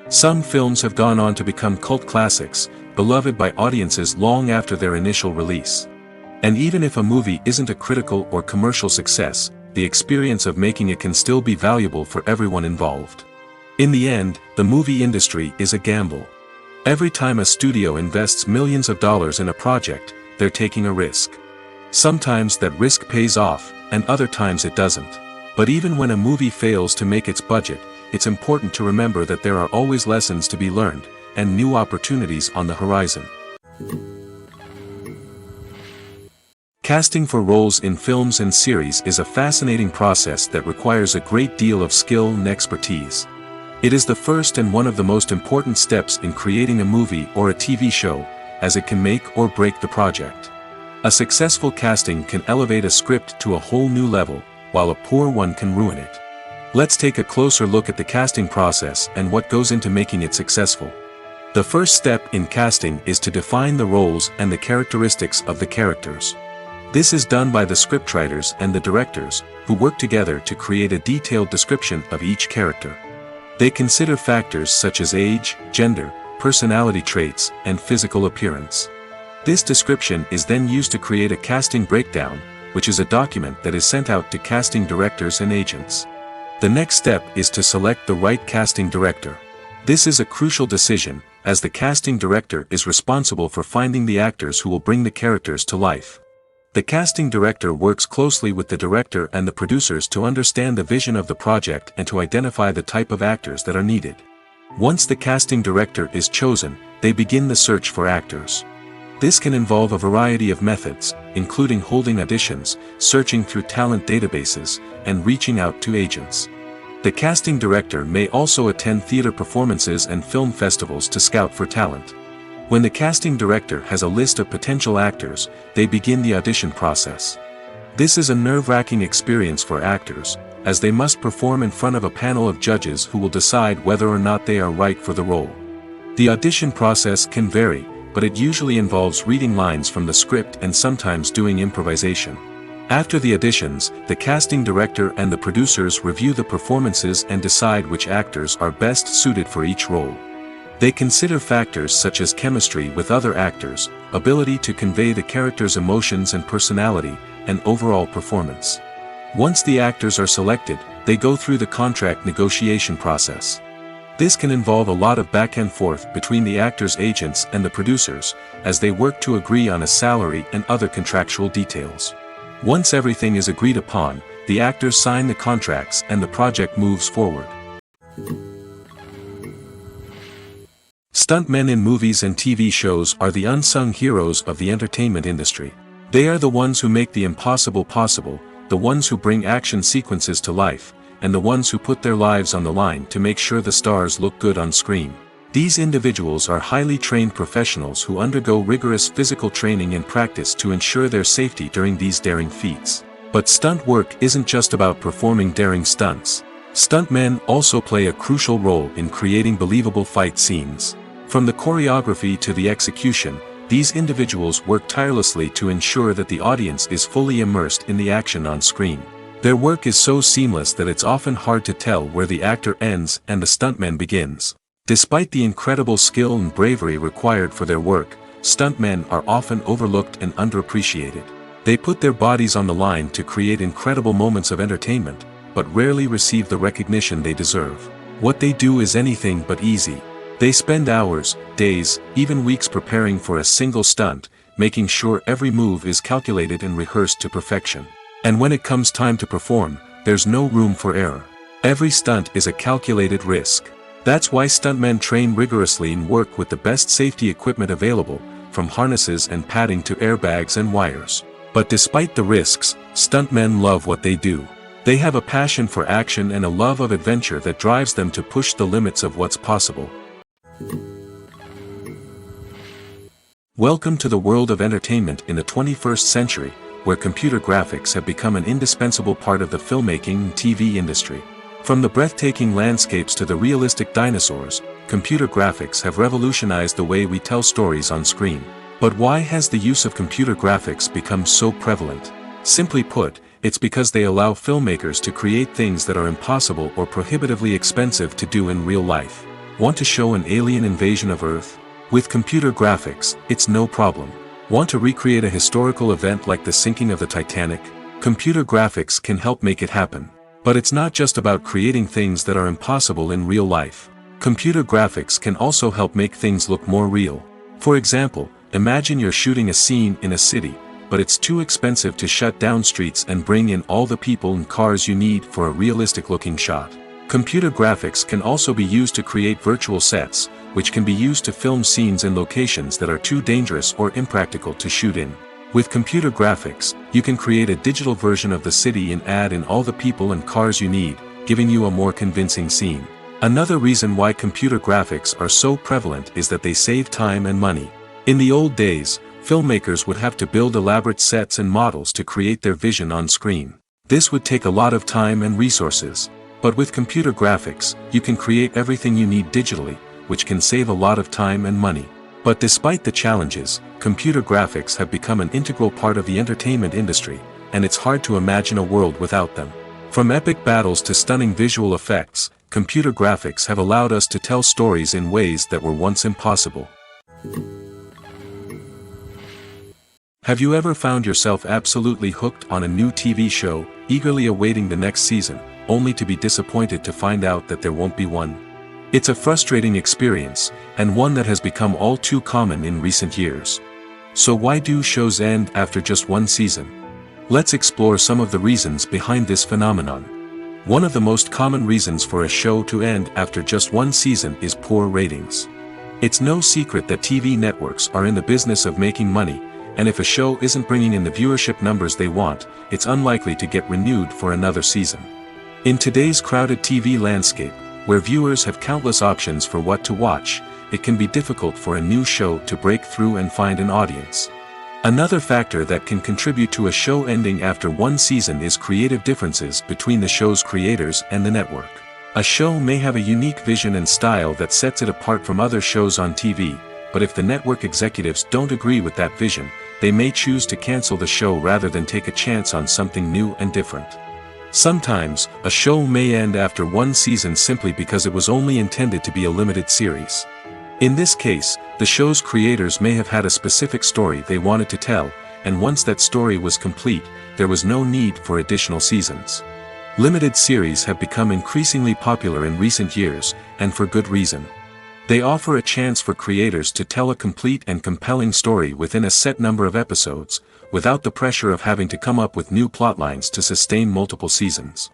Some films have gone on to become cult classics, beloved by audiences long after their initial release. And even if a movie isn't a critical or commercial success, the experience of making it can still be valuable for everyone involved. In the end, the movie industry is a gamble. Every time a studio invests millions of dollars in a project, they're taking a risk. Sometimes that risk pays off, and other times it doesn't. But even when a movie fails to make its budget, it's important to remember that there are always lessons to be learned, and new opportunities on the horizon. Casting for roles in films and series is a fascinating process that requires a great deal of skill and expertise. It is the first and one of the most important steps in creating a movie or a TV show, as it can make or break the project. A successful casting can elevate a script to a whole new level, while a poor one can ruin it. Let's take a closer look at the casting process and what goes into making it successful. The first step in casting is to define the roles and the characteristics of the characters. This is done by the scriptwriters and the directors, who work together to create a detailed description of each character. They consider factors such as age, gender, personality traits, and physical appearance. This description is then used to create a casting breakdown, which is a document that is sent out to casting directors and agents. The next step is to select the right casting director. This is a crucial decision, as the casting director is responsible for finding the actors who will bring the characters to life. The casting director works closely with the director and the producers to understand the vision of the project and to identify the type of actors that are needed. Once the casting director is chosen, they begin the search for actors. This can involve a variety of methods, including holding auditions, searching through talent databases, and reaching out to agents. The casting director may also attend theater performances and film festivals to scout for talent. When the casting director has a list of potential actors, they begin the audition process. This is a nerve-wracking experience for actors, as they must perform in front of a panel of judges who will decide whether or not they are right for the role. The audition process can vary, but it usually involves reading lines from the script and sometimes doing improvisation. After the auditions, the casting director and the producers review the performances and decide which actors are best suited for each role. They consider factors such as chemistry with other actors, ability to convey the character's emotions and personality, and overall performance. Once the actors are selected, they go through the contract negotiation process. This can involve a lot of back and forth between the actors' agents and the producers, as they work to agree on a salary and other contractual details. Once everything is agreed upon, the actors sign the contracts and the project moves forward. Stuntmen in movies and TV shows are the unsung heroes of the entertainment industry. They are the ones who make the impossible possible, the ones who bring action sequences to life, and the ones who put their lives on the line to make sure the stars look good on screen. These individuals are highly trained professionals who undergo rigorous physical training and practice to ensure their safety during these daring feats. But stunt work isn't just about performing daring stunts. Stuntmen also play a crucial role in creating believable fight scenes. From the choreography to the execution, these individuals work tirelessly to ensure that the audience is fully immersed in the action on screen. Their work is so seamless that it's often hard to tell where the actor ends and the stuntman begins. Despite the incredible skill and bravery required for their work, stuntmen are often overlooked and underappreciated. They put their bodies on the line to create incredible moments of entertainment, but rarely receive the recognition they deserve. What they do is anything but easy. They spend hours, days, even weeks preparing for a single stunt, making sure every move is calculated and rehearsed to perfection. And when it comes time to perform, there's no room for error. Every stunt is a calculated risk. That's why stuntmen train rigorously and work with the best safety equipment available, from harnesses and padding to airbags and wires. But despite the risks, stuntmen love what they do. They have a passion for action and a love of adventure that drives them to push the limits of what's possible. Welcome to the world of entertainment in the 21st century, where computer graphics have become an indispensable part of the filmmaking and TV industry. From the breathtaking landscapes to the realistic dinosaurs, computer graphics have revolutionized the way we tell stories on screen. But why has the use of computer graphics become so prevalent? Simply put, it's because they allow filmmakers to create things that are impossible or prohibitively expensive to do in real life. Want to show an alien invasion of Earth? With computer graphics, it's no problem. Want to recreate a historical event like the sinking of the Titanic? Computer graphics can help make it happen. But it's not just about creating things that are impossible in real life. Computer graphics can also help make things look more real. For example, imagine you're shooting a scene in a city, but it's too expensive to shut down streets and bring in all the people and cars you need for a realistic-looking shot. Computer graphics can also be used to create virtual sets, which can be used to film scenes in locations that are too dangerous or impractical to shoot in. With computer graphics, you can create a digital version of the city and add in all the people and cars you need, giving you a more convincing scene. Another reason why computer graphics are so prevalent is that they save time and money. In the old days, filmmakers would have to build elaborate sets and models to create their vision on screen. This would take a lot of time and resources. But with computer graphics, you can create everything you need digitally, which can save a lot of time and money. But despite the challenges, computer graphics have become an integral part of the entertainment industry, and it's hard to imagine a world without them. From epic battles to stunning visual effects, computer graphics have allowed us to tell stories in ways that were once impossible. Have you ever found yourself absolutely hooked on a new TV show, eagerly awaiting the next season, only to be disappointed to find out that there won't be one? It's a frustrating experience, and one that has become all too common in recent years. So why do shows end after just one season? Let's explore some of the reasons behind this phenomenon. One of the most common reasons for a show to end after just one season is poor ratings. It's no secret that TV networks are in the business of making money, and if a show isn't bringing in the viewership numbers they want, it's unlikely to get renewed for another season. In today's crowded TV landscape, where viewers have countless options for what to watch, it can be difficult for a new show to break through and find an audience. Another factor that can contribute to a show ending after one season is creative differences between the show's creators and the network. A show may have a unique vision and style that sets it apart from other shows on TV, but if the network executives don't agree with that vision, they may choose to cancel the show rather than take a chance on something new and different. Sometimes, a show may end after one season simply because it was only intended to be a limited series. In this case, the show's creators may have had a specific story they wanted to tell, and once that story was complete, there was no need for additional seasons. Limited series have become increasingly popular in recent years, and for good reason. They offer a chance for creators to tell a complete and compelling story within a set number of episodes, without the pressure of having to come up with new plotlines to sustain multiple seasons.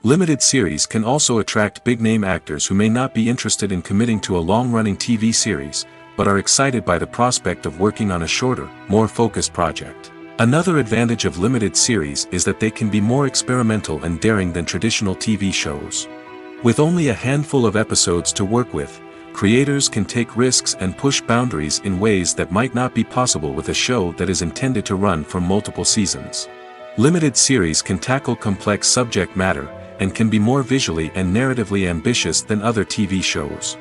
Limited series can also attract big-name actors who may not be interested in committing to a long-running TV series, but are excited by the prospect of working on a shorter, more focused project. Another advantage of limited series is that they can be more experimental and daring than traditional TV shows. With only a handful of episodes to work with, creators can take risks and push boundaries in ways that might not be possible with a show that is intended to run for multiple seasons. Limited series can tackle complex subject matter, and can be more visually and narratively ambitious than other TV shows.